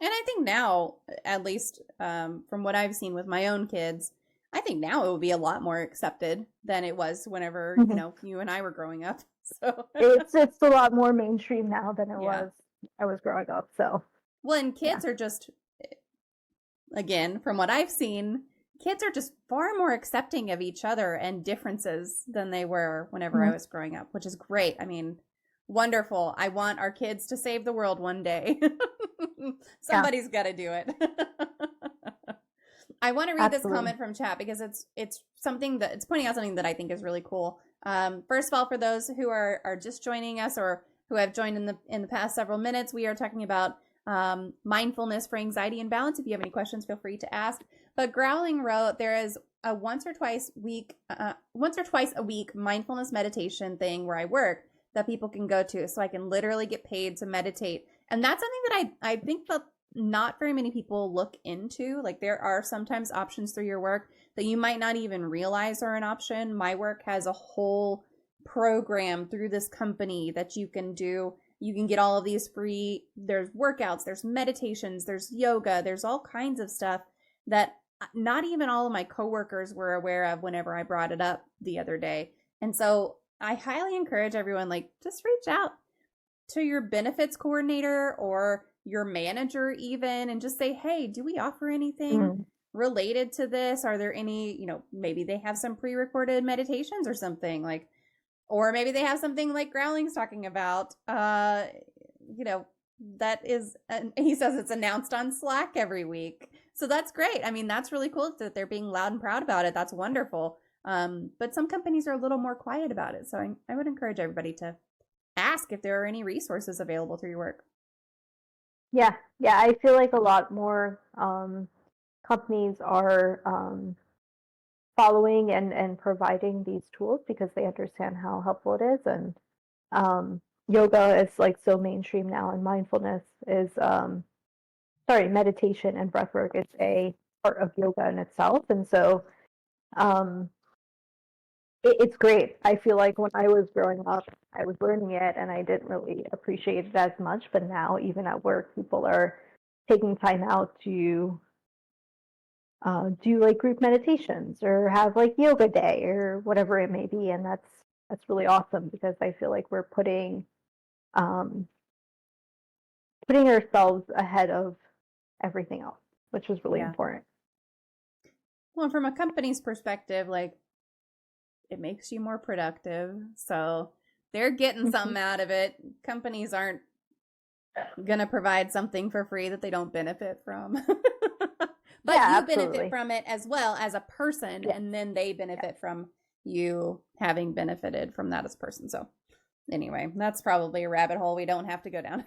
Speaker 1: And I think now, at least from what I've seen with my own kids, I think now it will be a lot more accepted than it was whenever, you and I were growing up. So
Speaker 2: it's a lot more mainstream now than it was I was growing up. So,
Speaker 1: well, and kids are just, again, from what I've seen, kids are just far more accepting of each other and differences than they were whenever I was growing up, which is great. I mean, wonderful. I want our kids to save the world one day. Somebody's got to do it. I want to read this comment from chat because it's something that it's pointing out something that I think is really cool. First of all, for those who are just joining us or who have joined in the past several minutes, we are talking about mindfulness for anxiety and balance. If you have any questions, feel free to ask. But Growling wrote, there is a once or twice a week mindfulness meditation thing where I work that people can go to, so I can literally get paid to meditate. And that's something that I think that not very many people look into. Like, there are sometimes options through your work that you might not even realize are an option. My work has a whole program through this company that you can do. You can get all of these free, there's workouts, there's meditations, there's yoga, there's all kinds of stuff that not even all of my coworkers were aware of whenever I brought it up the other day. And so I highly encourage everyone, like, just reach out to your benefits coordinator or your manager even and just say, hey, do we offer anything related to this? Are there any, maybe they have some pre-recorded meditations or something, like, or maybe they have something like Growling's talking about, that is, and he says it's announced on Slack every week. So that's great. I mean, that's really cool that they're being loud and proud about it. That's wonderful. But some companies are a little more quiet about it. So I would encourage everybody to ask if there are any resources available through your work.
Speaker 2: Yeah, yeah, I feel like a lot more companies are following and providing these tools because they understand how helpful it is. And yoga is like so mainstream now, and mindfulness is, meditation and breathwork is a part of yoga in itself. And so um, it's great. I feel like when I was growing up, I was learning it and I didn't really appreciate it as much. But now, even at work, people are taking time out to do like group meditations or have like yoga day or whatever it may be, and that's really awesome because I feel like we're um, putting ourselves ahead of everything else, which is really important.
Speaker 1: Well, from a company's perspective, like it makes you more productive, so they're getting something out of it. Companies aren't gonna provide something for free that they don't benefit from. But you benefit from it as well as a person, and then they benefit from you having benefited from that as a person. So anyway, that's probably a rabbit hole we don't have to go down.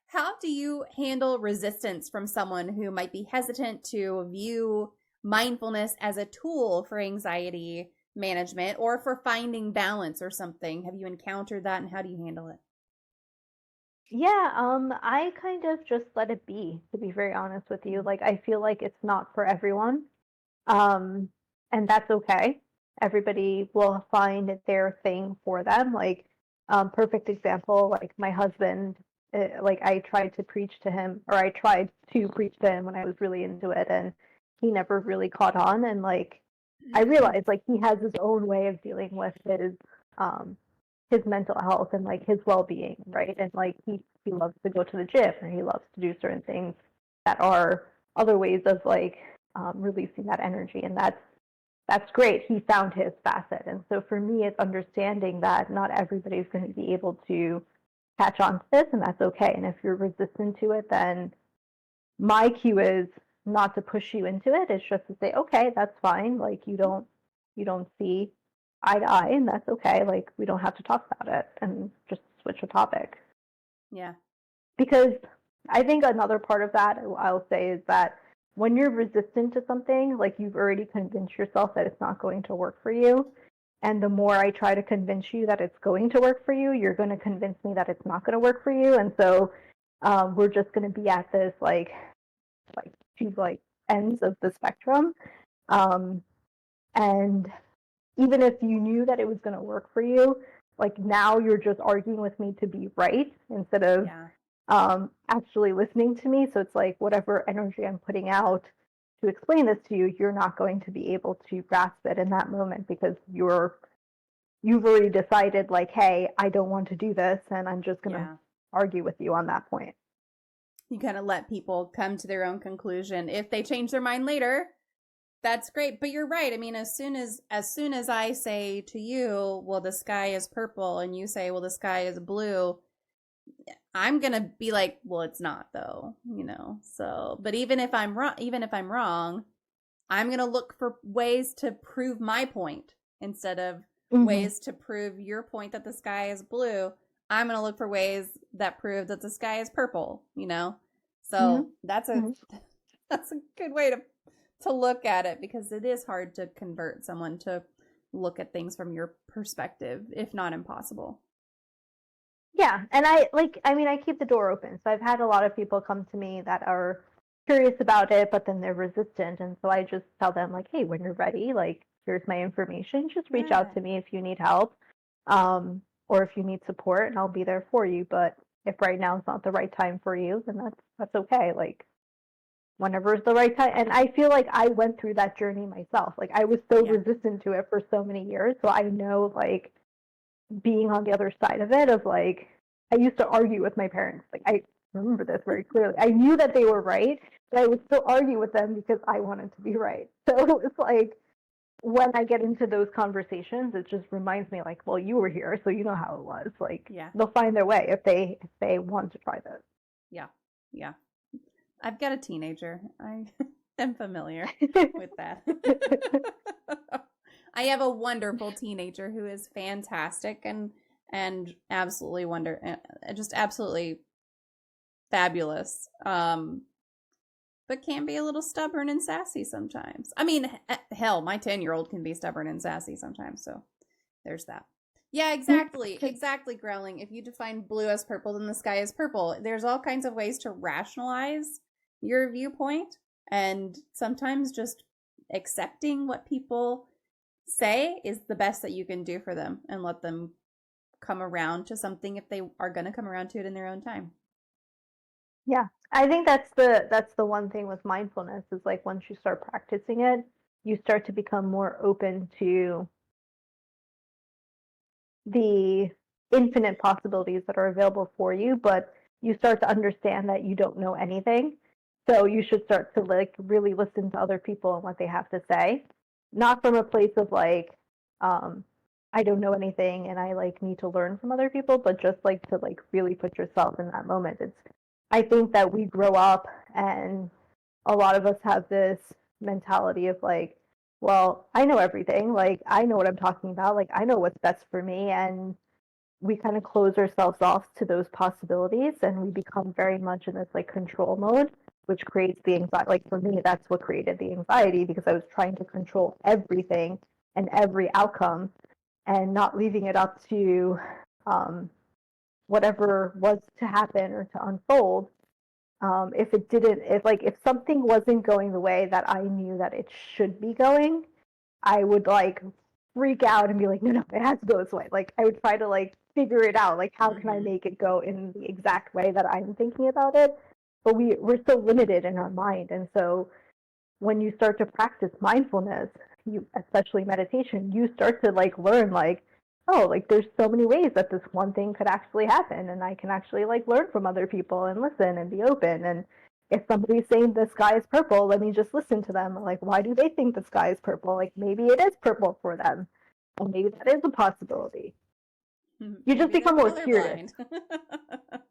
Speaker 1: How do you handle resistance from someone who might be hesitant to view mindfulness as a tool for anxiety management or for finding balance or something? Have you encountered that, and how do you handle it?
Speaker 2: Yeah, I kind of just let it be, to be very honest with you. Like, I feel like it's not for everyone. And that's okay. Everybody will find their thing for them. Like, perfect example, like my husband, like I tried to preach to him, or I tried to preach to him when I was really into it, and he never really caught on. And like, I realized like he has his own way of dealing with his mental health and like his well-being, right? And like he loves to go to the gym, or he loves to do certain things that are other ways of like releasing that energy, and that's great. He found his facet. And so for me, it's understanding that not everybody's going to be able to catch on to this, and that's okay. And if you're resistant to it, then my cue is not to push you into it. It's just to say, okay, that's fine. Like you don't see eye to eye, and that's okay. Like we don't have to talk about it, and just switch the topic.
Speaker 1: Yeah.
Speaker 2: Because I think another part of that I'll say is that when you're resistant to something, like you've already convinced yourself that it's not going to work for you. And the more I try to convince you that it's going to work for you, you're going to convince me that it's not going to work for you. And so we're just going to be at this like two like ends of the spectrum. And even if you knew that it was going to work for you, like now you're just arguing with me to be right instead of actually listening to me. So it's like whatever energy I'm putting out to explain this to you, you're not going to be able to grasp it in that moment because you've already decided like, hey, I don't want to do this, and I'm just going to argue with you on that point.
Speaker 1: You kind of let people come to their own conclusion. If they change their mind later, that's great. But you're right. I mean, as soon as I say to you, well, the sky is purple, and you say, well, the sky is blue, I'm going to be like, well, it's not though, So, but even if I'm wrong, I'm going to look for ways to prove my point instead of ways to prove your point that the sky is blue. I'm going to look for ways that prove that the sky is purple, So that's a good way to look at it, because it is hard to convert someone to look at things from your perspective, if not impossible.
Speaker 2: Yeah, and I keep the door open. So I've had a lot of people come to me that are curious about it, but then they're resistant. And so I just tell them like, hey, when you're ready, like, here's my information. Just reach out to me if you need help, or if you need support, and I'll be there for you. But if right now is not the right time for you, then that's okay. Like, whenever is the right time. And I feel like I went through that journey myself. Like I was so resistant to it for so many years. So I know like being on the other side of it, of like, I used to argue with my parents. Like I remember this very clearly. I knew that they were right, but I would still argue with them because I wanted to be right. So it was like, when I get into those conversations, it just reminds me like, well, you were here, so you know how it was. Like,
Speaker 1: Yeah.
Speaker 2: they'll find their way if they want to try this.
Speaker 1: Yeah. Yeah. I've got a teenager. I am familiar with that. I have a wonderful teenager who is fantastic and absolutely just absolutely fabulous. But can be a little stubborn and sassy sometimes. I mean, hell, my 10-year-old can be stubborn and sassy sometimes, so there's that. Yeah, exactly. Exactly, Growling. If you define blue as purple, then the sky is purple. There's all kinds of ways to rationalize your viewpoint, and sometimes just accepting what people say is the best that you can do for them and let them come around to something if they are going to come around to it in their own time.
Speaker 2: Yeah, I think that's the one thing with mindfulness is like once you start practicing it, you start to become more open to the infinite possibilities that are available for you, but you start to understand that you don't know anything. So you should start to like really listen to other people and what they have to say, not from a place of like, I don't know anything and I like need to learn from other people, but just like to like really put yourself in that moment. I think that we grow up and a lot of us have this mentality of like, well, I know everything. Like, I know what I'm talking about. Like, I know what's best for me. And we kind of close ourselves off to those possibilities and we become very much in this like control mode, which creates the anxiety. Like, for me, that's what created the anxiety because I was trying to control everything and every outcome and not leaving it up to whatever was to happen or to unfold. If something wasn't going the way that I knew that it should be going, I would like freak out and be like, no, it has to go this way. Like, I would try to like figure it out. Like, how can I make it go in the exact way that I'm thinking about it? But we're so limited in our mind. And so when you start to practice mindfulness, especially meditation, you start to like learn like, oh, like there's so many ways that this one thing could actually happen, and I can actually like learn from other people and listen and be open. And if somebody's saying the sky is purple, let me just listen to them. Like, why do they think the sky is purple? Like, maybe it is purple for them, and maybe that is a possibility. You just become more curious.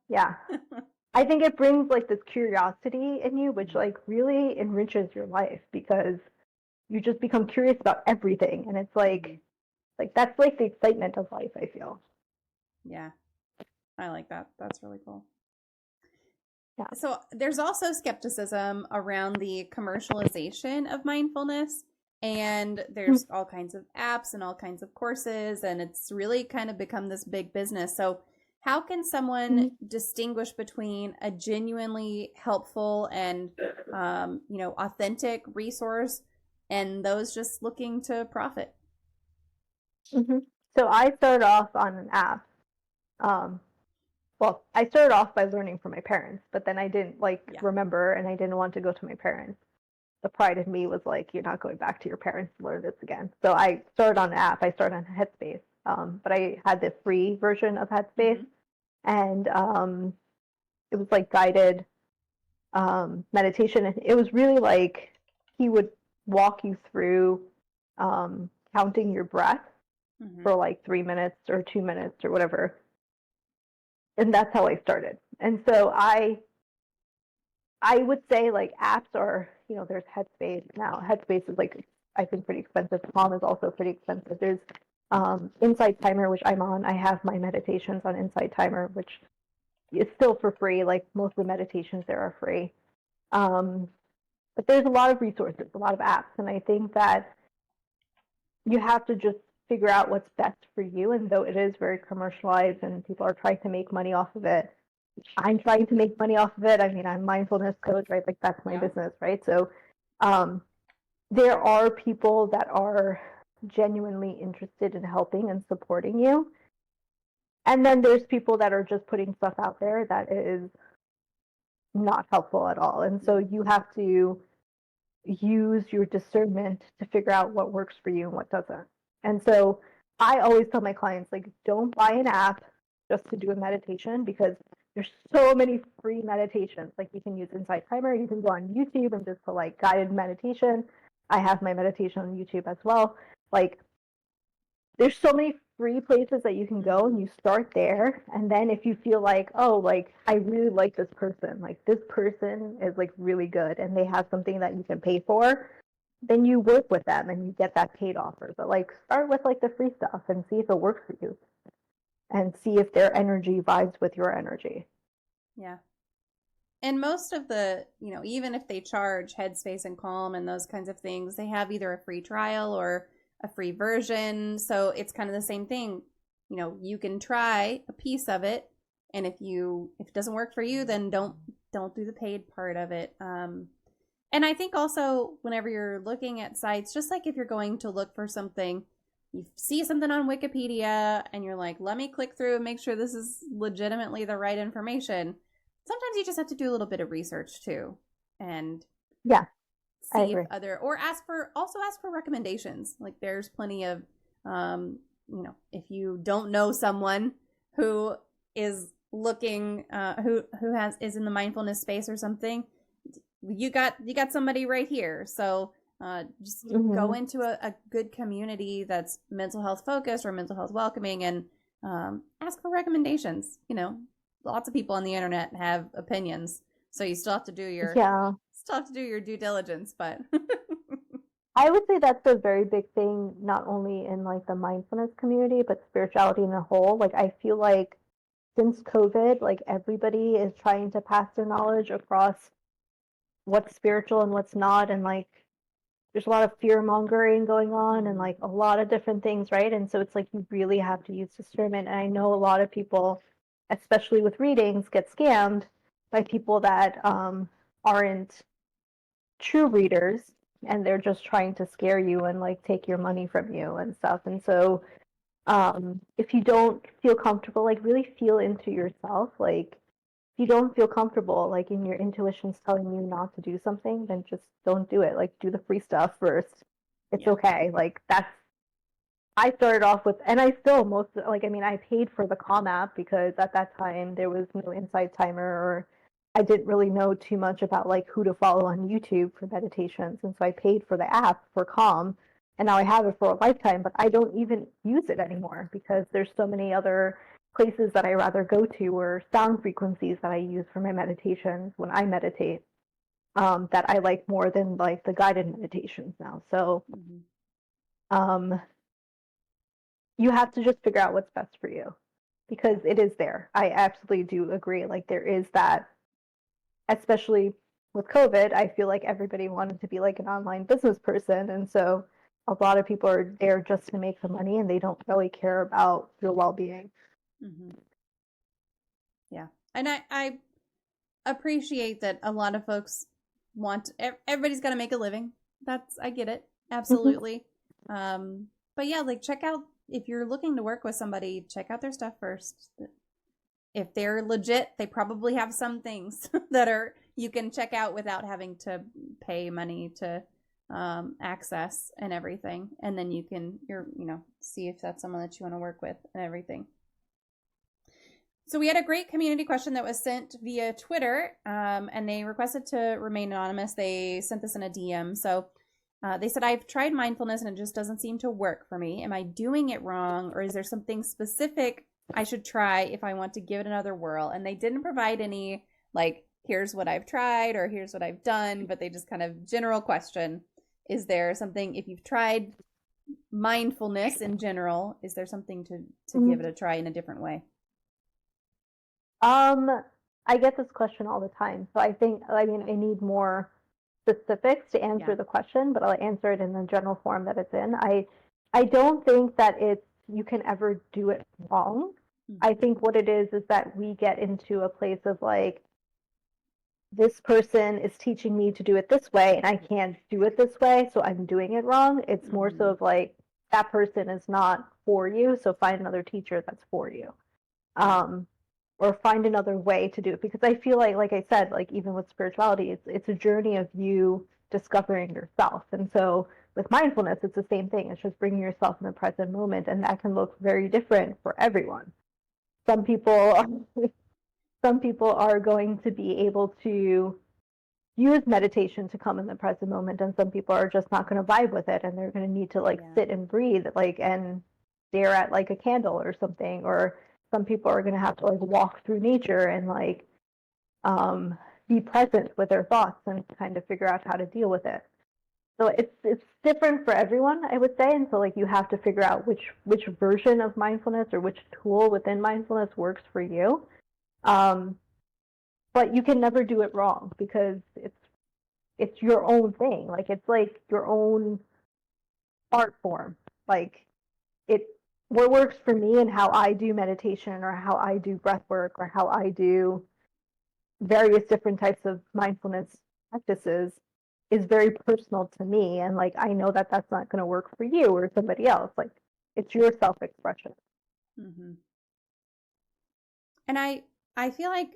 Speaker 2: Yeah. I think it brings like this curiosity in you, which like really enriches your life because you just become curious about everything. And it's like that's like the excitement of life, I feel.
Speaker 1: Yeah, I like that. That's really cool.
Speaker 2: Yeah.
Speaker 1: So there's also skepticism around the commercialization of mindfulness. And there's all kinds of apps and all kinds of courses, and it's really kind of become this big business. So how can someone distinguish between a genuinely helpful and, authentic resource and those just looking to profit?
Speaker 2: So I started off on an app. Well, I started off by learning from my parents, but then I didn't remember, and I didn't want to go to my parents. The pride in me was like, you're not going back to your parents to learn this again. So I started on an app. I started on Headspace, but I had the free version of Headspace, and it was like guided meditation. And it was really like he would walk you through counting your breath for like 3 minutes or 2 minutes or whatever. And that's how I started. And so I would say like apps are, there's Headspace now. Headspace is like, I think, pretty expensive. Calm is also pretty expensive. There's Insight Timer, which I'm on. I have my meditations on Insight Timer, which is still for free. Like most of the meditations there are free. But there's a lot of resources, a lot of apps. And I think that you have to just figure out what's best for you. And though it is very commercialized and people are trying to make money off of it, I'm trying to make money off of it. I mean, I'm mindfulness coach, right? Like that's my business, right? So there are people that are genuinely interested in helping and supporting you. And then there's people that are just putting stuff out there that is not helpful at all. And so you have to use your discernment to figure out what works for you and what doesn't. And so I always tell my clients, like, don't buy an app just to do a meditation because there's so many free meditations. Like you can use Insight Timer, you can go on YouTube and just put like guided meditation. I have my meditation on YouTube as well. Like, there's so many free places that you can go, and you start there. And then if you feel like, oh, like, I really like this person is like really good and they have something that you can pay for, then you work with them and you get that paid offer. But like, start with like the free stuff and see if it works for you and see if their energy vibes with your energy.
Speaker 1: Yeah. And most of the, even if they charge Headspace and Calm and those kinds of things, they have either a free trial or a free version. So it's kind of the same thing. You can try a piece of it, and if it doesn't work for you, then don't do the paid part of it. And I think also whenever you're looking at sites, just like if you're going to look for something, you see something on Wikipedia and you're like, let me click through and make sure this is legitimately the right information. Sometimes you just have to do a little bit of research too, and see if ask for recommendations. Like, there's plenty of, if you don't know someone who is looking, is in the mindfulness space or something, you got somebody right here. So just go into a good community that's mental health focused or mental health welcoming, and ask for recommendations. Lots of people on the internet have opinions, so you still have to do your due diligence. But
Speaker 2: I would say that's a very big thing, not only in like the mindfulness community, but spirituality in a whole. Like, I feel like since COVID, like, everybody is trying to pass their knowledge across what's spiritual and what's not, and like, there's a lot of fear mongering going on and like a lot of different things, right? And so it's like, you really have to use discernment. And I know a lot of people, especially with readings, get scammed by people that aren't true readers, and they're just trying to scare you and like take your money from you and stuff. And so if you don't feel comfortable, like, really feel into yourself. Like, if you don't feel comfortable, like, in your intuition's telling you not to do something, then just don't do it. Like, do the free stuff first. It's okay. Like, I started off with, and I still I paid for the Calm app because at that time there was no Insight Timer, or I didn't really know too much about like who to follow on YouTube for meditations. And so I paid for the app for Calm, and now I have it for a lifetime, but I don't even use it anymore because there's so many other places that I rather go to, or sound frequencies that I use for my meditations when I meditate, that I like more than like the guided meditations now. So you have to just figure out what's best for you, because it is there. I absolutely do agree. Like, there is that, especially with COVID, I feel like everybody wanted to be like an online business person. And so a lot of people are there just to make the money, and they don't really care about your well-being.
Speaker 1: Yeah. And I appreciate that a lot of folks everybody's got to make a living. I get it. Absolutely. But yeah, like, check out, if you're looking to work with somebody, check out their stuff first. If they're legit, they probably have some things that you can check out without having to pay money to access and everything. And then you can see if that's someone that you want to work with and everything. So we had a great community question that was sent via Twitter, and they requested to remain anonymous. They sent this in a DM. So they said, I've tried mindfulness and it just doesn't seem to work for me. Am I doing it wrong, or is there something specific I should try if I want to give it another whirl? And they didn't provide any, like, here's what I've tried or here's what I've done, but they just kind of general question. Is there something, if you've tried mindfulness in general, is there something to give it a try in a different way?
Speaker 2: I get this question all the time. So I need more specifics to answer the question, but I'll answer it in the general form that it's in. I don't think that you can ever do it wrong. I think what it is that we get into a place of like, this person is teaching me to do it this way and I can't do it this way, so I'm doing it wrong. It's more so of like, that person is not for you, so find another teacher that's for you. Or find another way to do it, because I feel like I said, like, even with spirituality, it's a journey of you discovering yourself. And so with mindfulness, it's the same thing. It's just bringing yourself in the present moment, and that can look very different for everyone. Some people are going to be able to use meditation to come in the present moment, and some people are just not going to vibe with it, and they're going to need to like sit and breathe, like, and stare at like a candle or something. Or some people are going to have to like walk through nature and like be present with their thoughts and kind of figure out how to deal with it. So it's different for everyone, I would say. And so like you have to figure out which version of mindfulness or which tool within mindfulness works for you. But you can never do it wrong, because it's your own thing. Like, it's like your own art form. Like, what works for me and how I do meditation, or how I do breath work, or how I do various different types of mindfulness practices is very personal to me. And like, I know that that's not going to work for you or somebody else. Like, it's your self-expression.
Speaker 1: Mm-hmm. And I feel like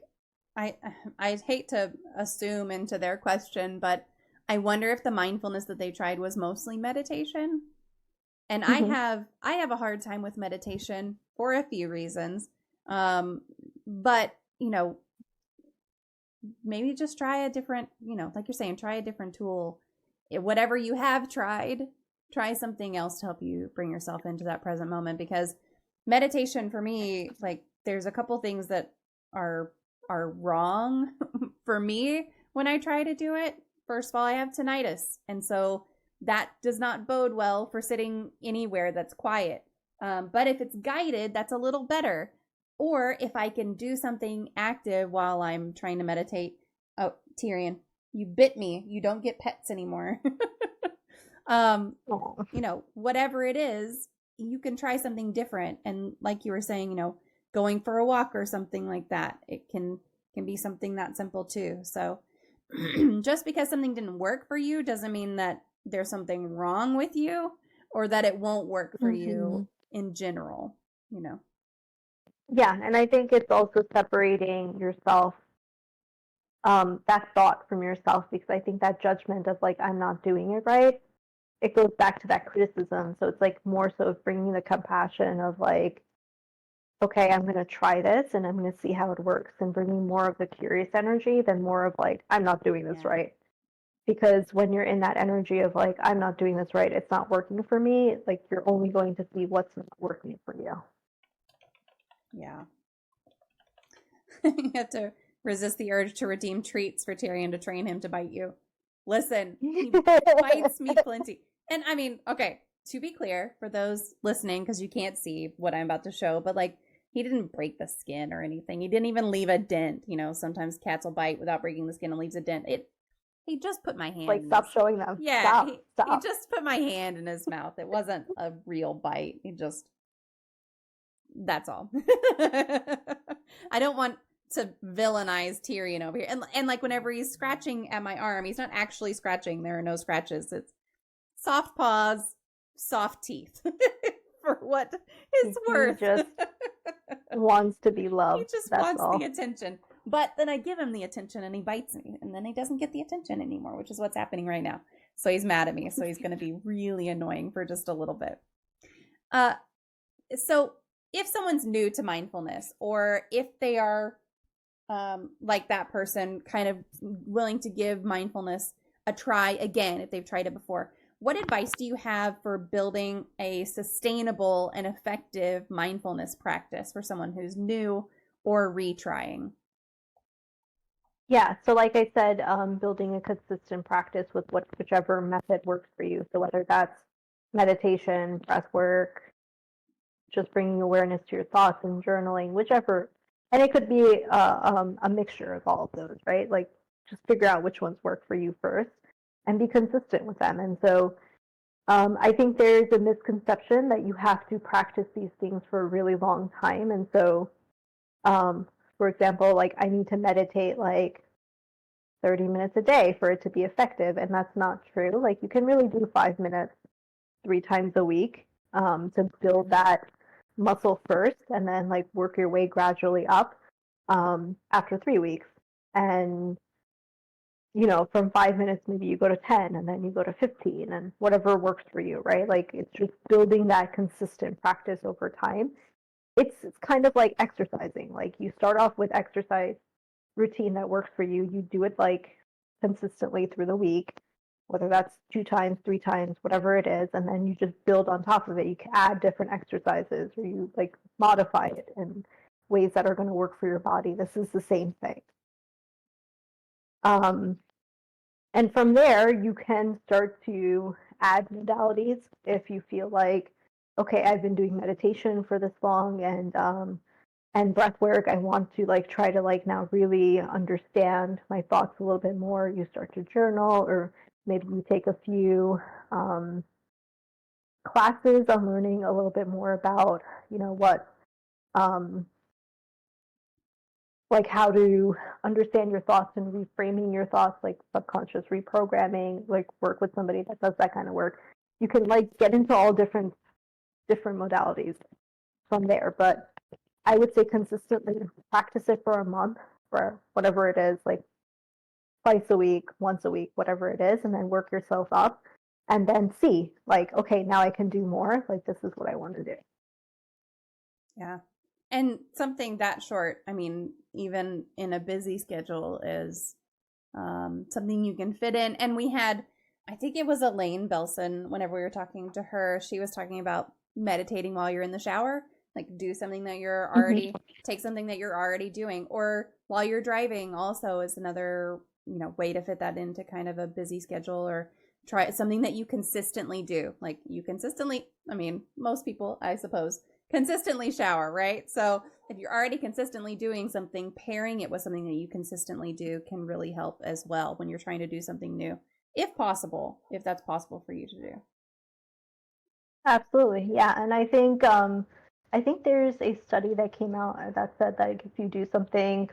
Speaker 1: I'd hate to assume into their question, but I wonder if the mindfulness that they tried was mostly meditation. And
Speaker 2: Mm-hmm.
Speaker 1: I have a hard time with meditation for a few reasons. But, you know, maybe just try a different, you know, like you're saying, try a different tool. Whatever you have tried, try something else to help you bring yourself into that present moment. Because meditation for me, like, there's a couple things that are wrong for me when I try to do it. First of all, I have tinnitus, and so that does not bode well for sitting anywhere that's quiet. But if it's guided, that's a little better. Or if I can do something active while I'm trying to meditate. Oh, Tyrion, you bit me. You don't get pets anymore. You know, whatever it is, you can try something different. And like you were saying, you know, going for a walk or something like that, it can be something that simple too. So just because something didn't work for you doesn't mean that there's something wrong with you, or that it won't work for you in general, you know.
Speaker 2: Yeah, and I think it's also separating yourself, that thought from yourself, because I think that judgment of like, I'm not doing it right, it goes back to that criticism. So it's like more so of bringing the compassion of like, okay, I'm going to try this and I'm going to see how it works, and bringing more of the curious energy than more of like, I'm not doing this right. Because when you're in that energy of like, I'm not doing this right, it's not working for me, like, you're only going to see what's not working for you.
Speaker 1: Yeah. You have to resist the urge to redeem treats for Tyrion to train him to bite you. Listen, he bites me plenty. And I mean, okay, to be clear for those listening, because you can't see what I'm about to show, but like, he didn't break the skin or anything. He didn't even leave a dent. You know, sometimes cats will bite without breaking the skin and leaves a dent. He just put my hand.
Speaker 2: Like, stop showing them.
Speaker 1: Yeah,
Speaker 2: stop.
Speaker 1: He just put my hand in his mouth. It wasn't a real bite. That's all. I don't want to villainize Tyrion over here. And like, whenever he's scratching at my arm, he's not actually scratching. There are no scratches. It's soft paws, soft teeth. For what it's worth.
Speaker 2: He just wants to be loved.
Speaker 1: He just wants the attention. But then I give him the attention and he bites me, and then he doesn't get the attention anymore, which is what's happening right now. So he's mad at me. So he's going to be really annoying for just a little bit. So if someone's new to mindfulness, or if they are like that person, kind of willing to give mindfulness a try again, if they've tried it before, what advice do you have for building a sustainable and effective mindfulness practice for someone who's new or retrying?
Speaker 2: Yeah, so like I said, building a consistent practice with whichever method works for you. So whether that's meditation, breath work, just bringing awareness to your thoughts and journaling, whichever. And it could be a mixture of all of those, right? Like, just figure out which ones work for you first and be consistent with them. And so I think there's a misconception that you have to practice these things for a really long time. And so, for example, like, I need to meditate like 30 minutes a day for it to be effective. And that's not true. Like, you can really do 5 minutes 3 times a week to build that muscle first, and then like work your way gradually up after 3 weeks. And you know, from 5 minutes, maybe you go to 10, and then you go to 15, and whatever works for you, right? Like, it's just building that consistent practice over time. It's kind of like exercising. Like, you start off with exercise routine that works for you. You do it like consistently through the week, whether that's 2 times, 3 times, whatever it is, and then you just build on top of it. You can add different exercises, or you like modify it in ways that are going to work for your body. This is the same thing. And from there, you can start to add modalities if you feel like, okay, I've been doing meditation for this long, and breath work. I want to like try to like now really understand my thoughts a little bit more. You start to journal, or maybe you take a few classes on learning a little bit more about, what like how to understand your thoughts and reframing your thoughts, like subconscious reprogramming, like work with somebody that does that kind of work. You can like get into all different modalities from there, but I would say consistently practice it for a month, for whatever it is, like twice a week, once a week, whatever it is, and then work yourself up, and then see like, okay, now I can do more, like this is what I want to do.
Speaker 1: Yeah. And something that short, I mean, even in a busy schedule, is something you can fit in. And we had, I think it was Elaine Belson, whenever we were talking to her, she was talking about meditating while you're in the shower. Like do something that you're already, take something that you're already doing. Or while you're driving also is another, way to fit that into kind of a busy schedule, or try something that you consistently do. Like you consistently, I mean, most people, I suppose, consistently shower, right? So if you're already consistently doing something, pairing it with something that you consistently do can really help as well when you're trying to do something new, if possible, if that's possible for you to do.
Speaker 2: Absolutely. Yeah. And I think there's a study that came out that said that if you do something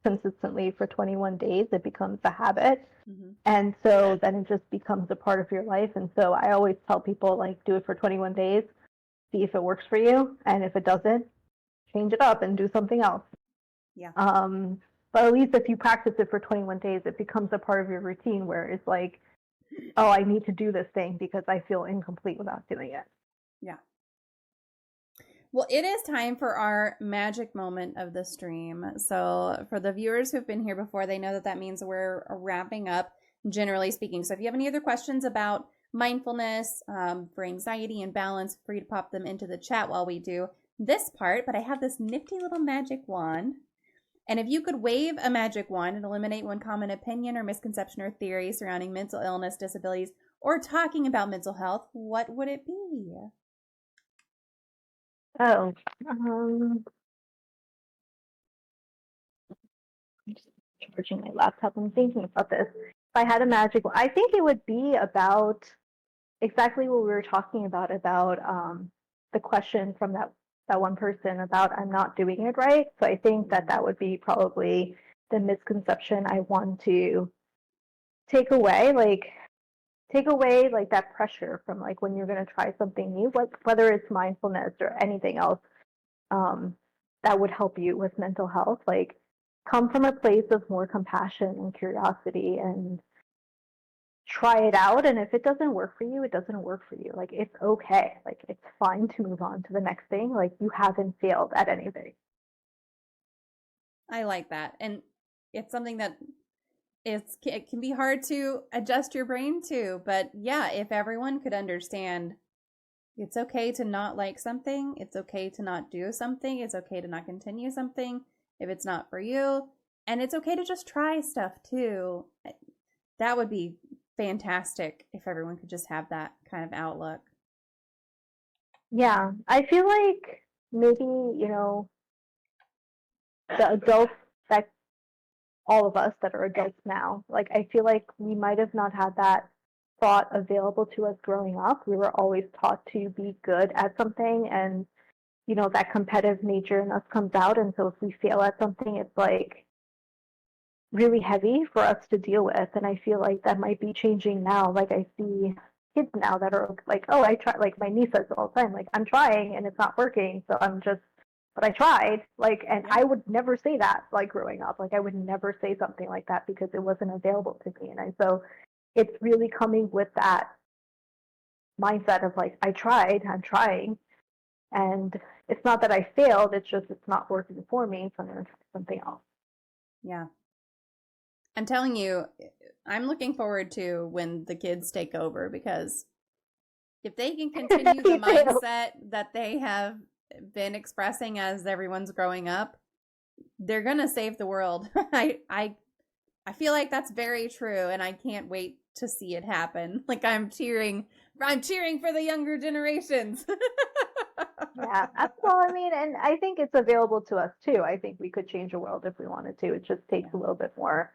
Speaker 2: consistently for 21 days, it becomes a habit. Mm-hmm. And so then it just becomes a part of your life. And so I always tell people, like, do it for 21 days, see if it works for you. And if it doesn't, change it up and do something else.
Speaker 1: Yeah.
Speaker 2: But at least if you practice it for 21 days, it becomes a part of your routine where it's like, oh, I need to do this thing because I feel incomplete without doing it.
Speaker 1: Yeah. Well, it is time for our magic moment of the stream. So for the viewers who've been here before, they know that that means we're wrapping up, generally speaking. So if you have any other questions about mindfulness, for anxiety and balance, feel free to pop them into the chat while we do this part. But I have this nifty little magic wand. And if you could wave a magic wand and eliminate one common opinion or misconception or theory surrounding mental illness, disabilities, or talking about mental health, what would it be?
Speaker 2: Oh, I'm just charging my laptop and thinking about this. If I had a magic wand, I think it would be about exactly what we were talking about the question from that one person about I'm not doing it right. So I think that would be probably the misconception I want to take away, like that pressure from like when you're going to try something new, whether it's mindfulness or anything else that would help you with mental health. Like come from a place of more compassion and curiosity and try it out. And if it doesn't work for you, it doesn't work for you. Like it's okay. Like it's fine to move on to the next thing. Like you haven't failed at anything.
Speaker 1: I like that. And it's something that it can be hard to adjust your brain to. But yeah, if everyone could understand it's okay to not like something, it's okay to not do something, it's okay to not continue something if it's not for you, and it's okay to just try stuff too. That would be fantastic if everyone could just have that kind of outlook.
Speaker 2: Yeah, I feel like maybe, the adults, that all of us that are adults now, like I feel like we might have not had that thought available to us growing up. We were always taught to be good at something, and that competitive nature in us comes out, and so if we fail at something, it's like really heavy for us to deal with. And I feel like that might be changing now. Like I see kids now that are like, oh, I try, like my niece says all the time, like I'm trying and it's not working, so but I tried. Like, and I would never say that, like growing up. Like I would never say something like that because it wasn't available to me. And so it's really coming with that mindset of like, I tried, I'm trying. And it's not that I failed, it's just it's not working for me, so I'm going to try something else.
Speaker 1: Yeah. I'm telling you, I'm looking forward to when the kids take over, because if they can continue the mindset that they have been expressing as everyone's growing up, they're going to save the world. I feel like that's very true, and I can't wait to see it happen. Like, I'm cheering for the younger generations.
Speaker 2: Yeah, well, I mean, and I think it's available to us too. I think we could change the world if we wanted to. It just takes a little bit more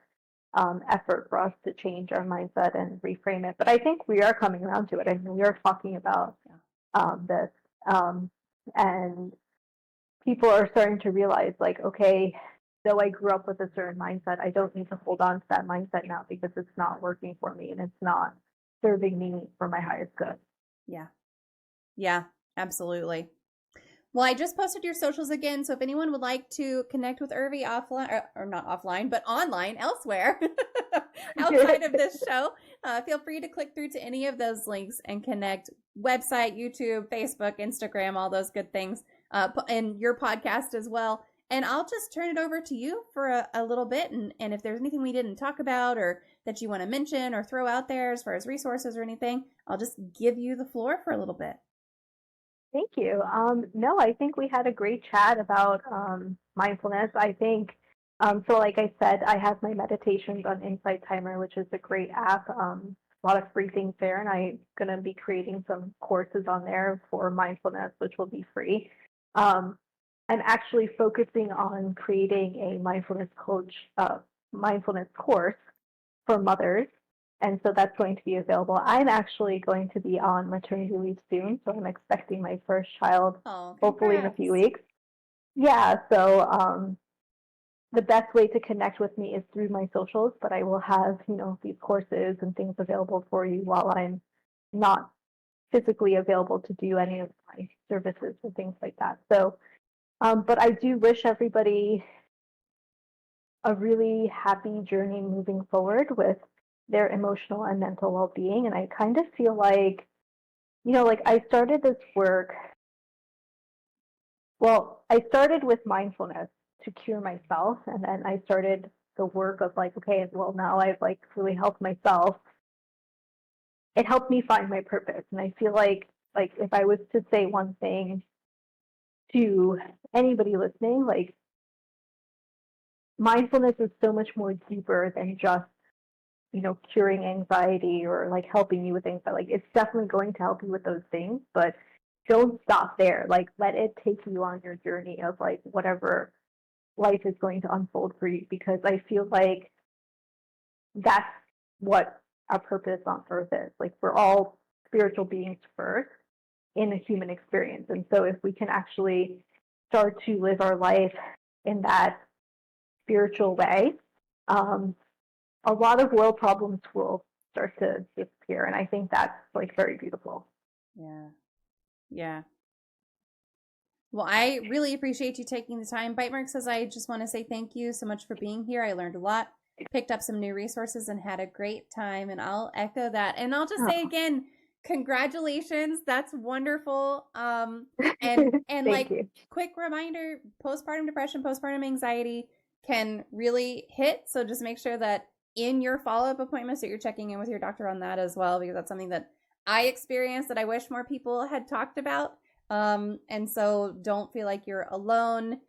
Speaker 2: effort for us to change our mindset and reframe it. But I think we are coming around to it. I mean, we are talking about this, and people are starting to realize, like, okay, though I grew up with a certain mindset, I don't need to hold on to that mindset now because it's not working for me and it's not serving me for my highest good.
Speaker 1: Yeah, absolutely. Well, I just posted your socials again, so if anyone would like to connect with Urvi offline, or not offline, but online elsewhere, outside of this show, feel free to click through to any of those links and connect. Website, YouTube, Facebook, Instagram, all those good things, and your podcast as well. And I'll just turn it over to you for a little bit, and if there's anything we didn't talk about or that you want to mention or throw out there as far as resources or anything, I'll just give you the floor for a little bit.
Speaker 2: Thank you. No, I think we had a great chat about mindfulness. I think, so like I said, I have my meditations on Insight Timer, which is a great app. A lot of free things there, and I'm going to be creating some courses on there for mindfulness, which will be free. I'm actually focusing on creating a mindfulness course for mothers. And so that's going to be available. I'm actually going to be on maternity leave soon, so I'm expecting my first child hopefully in a few weeks. Yeah, so the best way to connect with me is through my socials, but I will have, these courses and things available for you while I'm not physically available to do any of my services and things like that. So, but I do wish everybody a really happy journey moving forward with their emotional and mental well-being. And I kind of feel like, like I started this work. Well, I started with mindfulness to cure myself. And then I started the work of like, okay, well, now I've like really helped myself. It helped me find my purpose. And I feel like if I was to say one thing to anybody listening, like mindfulness is so much more deeper than just curing anxiety or like helping you with things. Like it's definitely going to help you with those things, but don't stop there. Like let it take you on your journey of like whatever life is going to unfold for you, because I feel like that's what our purpose on earth is. Like we're all spiritual beings first in a human experience. And so if we can actually start to live our life in that spiritual way, a lot of world problems will start to disappear. And I think that's like very beautiful.
Speaker 1: Yeah. Well, I really appreciate you taking the time. Bitemark says, I just want to say thank you so much for being here. I learned a lot, picked up some new resources, and had a great time. And I'll echo that. And I'll just say again, congratulations. That's wonderful. And like you. Quick reminder, postpartum depression, postpartum anxiety can really hit. So just make sure that in your follow-up appointments that you're checking in with your doctor on that as well, because that's something that I experienced that I wish more people had talked about. And so don't feel like you're alone.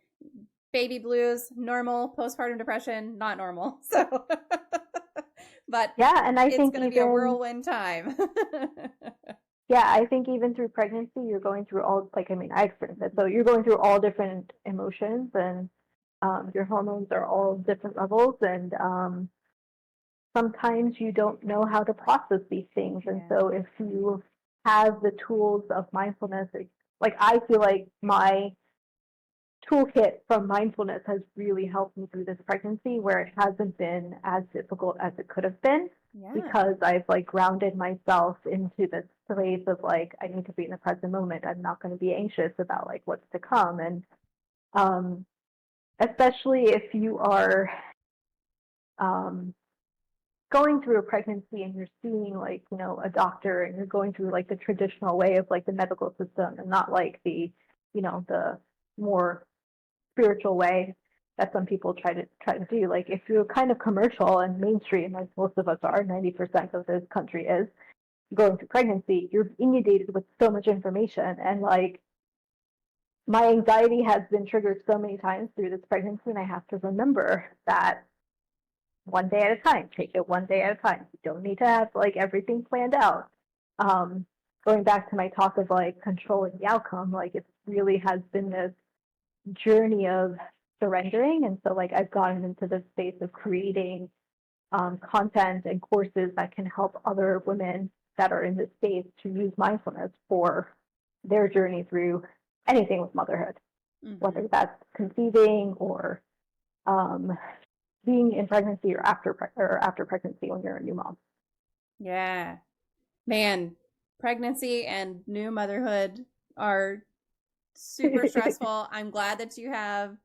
Speaker 1: Baby blues, normal. Postpartum depression, not normal. So, but
Speaker 2: yeah, and I think
Speaker 1: it's going to be a whirlwind time.
Speaker 2: Yeah, I think even through pregnancy, you're going through all, I experienced it. So you're going through all different emotions, and your hormones are all different levels, and sometimes you don't know how to process these things. And so if you have the tools of mindfulness, like I feel like my toolkit from mindfulness has really helped me through this pregnancy, where it hasn't been as difficult as it could have been, because I've like grounded myself into this place of like, I need to be in the present moment. I'm not going to be anxious about like what's to come. And especially if you are going through a pregnancy and you're seeing like, a doctor, and you're going through like the traditional way of like the medical system and not like the, the more spiritual way. that some people try to do. Like if you're kind of commercial and mainstream, like most of us are, 90% of this country is, going through pregnancy, you're inundated with so much information, and like my anxiety has been triggered so many times through this pregnancy, and I have to remember that one day at a time, take it one day at a time. You don't need to have like everything planned out. Going back to my talk of like controlling the outcome, like it really has been this journey of surrendering. And so like I've gotten into the space of creating content and courses that can help other women that are in this space to use mindfulness for their journey through anything with motherhood, whether that's conceiving or being in pregnancy or after pregnancy when you're a new mom.
Speaker 1: Yeah, man, pregnancy and new motherhood are super stressful. I'm glad that you have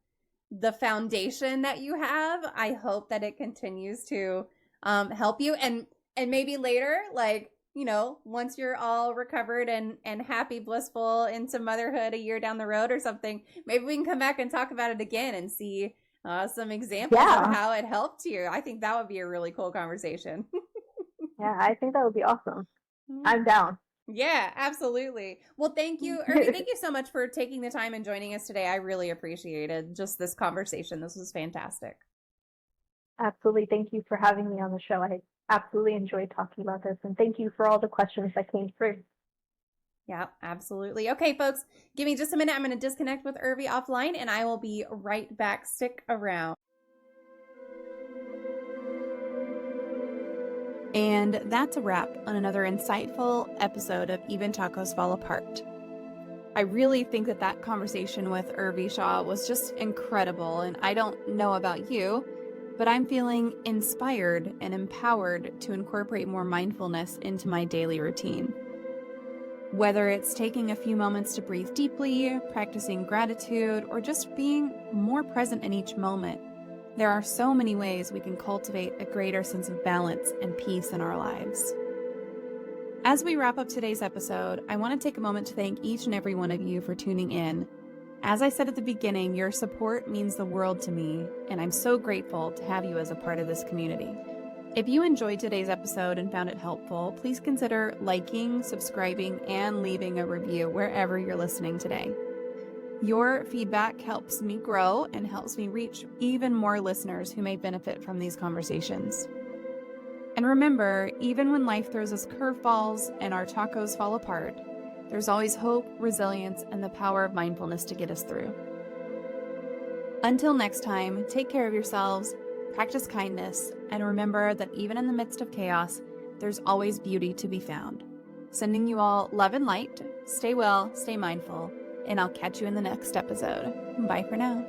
Speaker 1: the foundation that you have. I hope that it continues to help you, and maybe later, like, you know, once you're all recovered and happy, blissful into motherhood a year down the road or something, maybe we can come back and talk about it again and see some examples of how it helped you. I think that would be a really cool conversation.
Speaker 2: Yeah, I think that would be awesome. I'm down.
Speaker 1: Yeah, absolutely. Well, thank you, Urvi. Thank you so much for taking the time and joining us today. I really appreciated just this conversation. This was fantastic.
Speaker 2: Absolutely. Thank you for having me on the show. I absolutely enjoyed talking about this, and thank you for all the questions that came through.
Speaker 1: Yeah, absolutely. Okay, folks, give me just a minute. I'm going to disconnect with Urvi offline, and I will be right back. Stick around. And that's a wrap on another insightful episode of Even Tacos Fall Apart. I really think that conversation with Urvi Shah was just incredible, and I don't know about you, but I'm feeling inspired and empowered to incorporate more mindfulness into my daily routine. Whether it's taking a few moments to breathe deeply, practicing gratitude, or just being more present in each moment, there are so many ways we can cultivate a greater sense of balance and peace in our lives. As we wrap up today's episode, I want to take a moment to thank each and every one of you for tuning in. As I said at the beginning, your support means the world to me, and I'm so grateful to have you as a part of this community. If you enjoyed today's episode and found it helpful, please consider liking, subscribing, and leaving a review wherever you're listening today. Your feedback helps me grow and helps me reach even more listeners who may benefit from these conversations. And remember, even when life throws us curveballs and our tacos fall apart, there's always hope, resilience, and the power of mindfulness to get us through. Until next time, take care of yourselves, practice kindness, and remember that even in the midst of chaos, there's always beauty to be found. Sending you all love and light. Stay well, stay mindful, and I'll catch you in the next episode. Bye for now.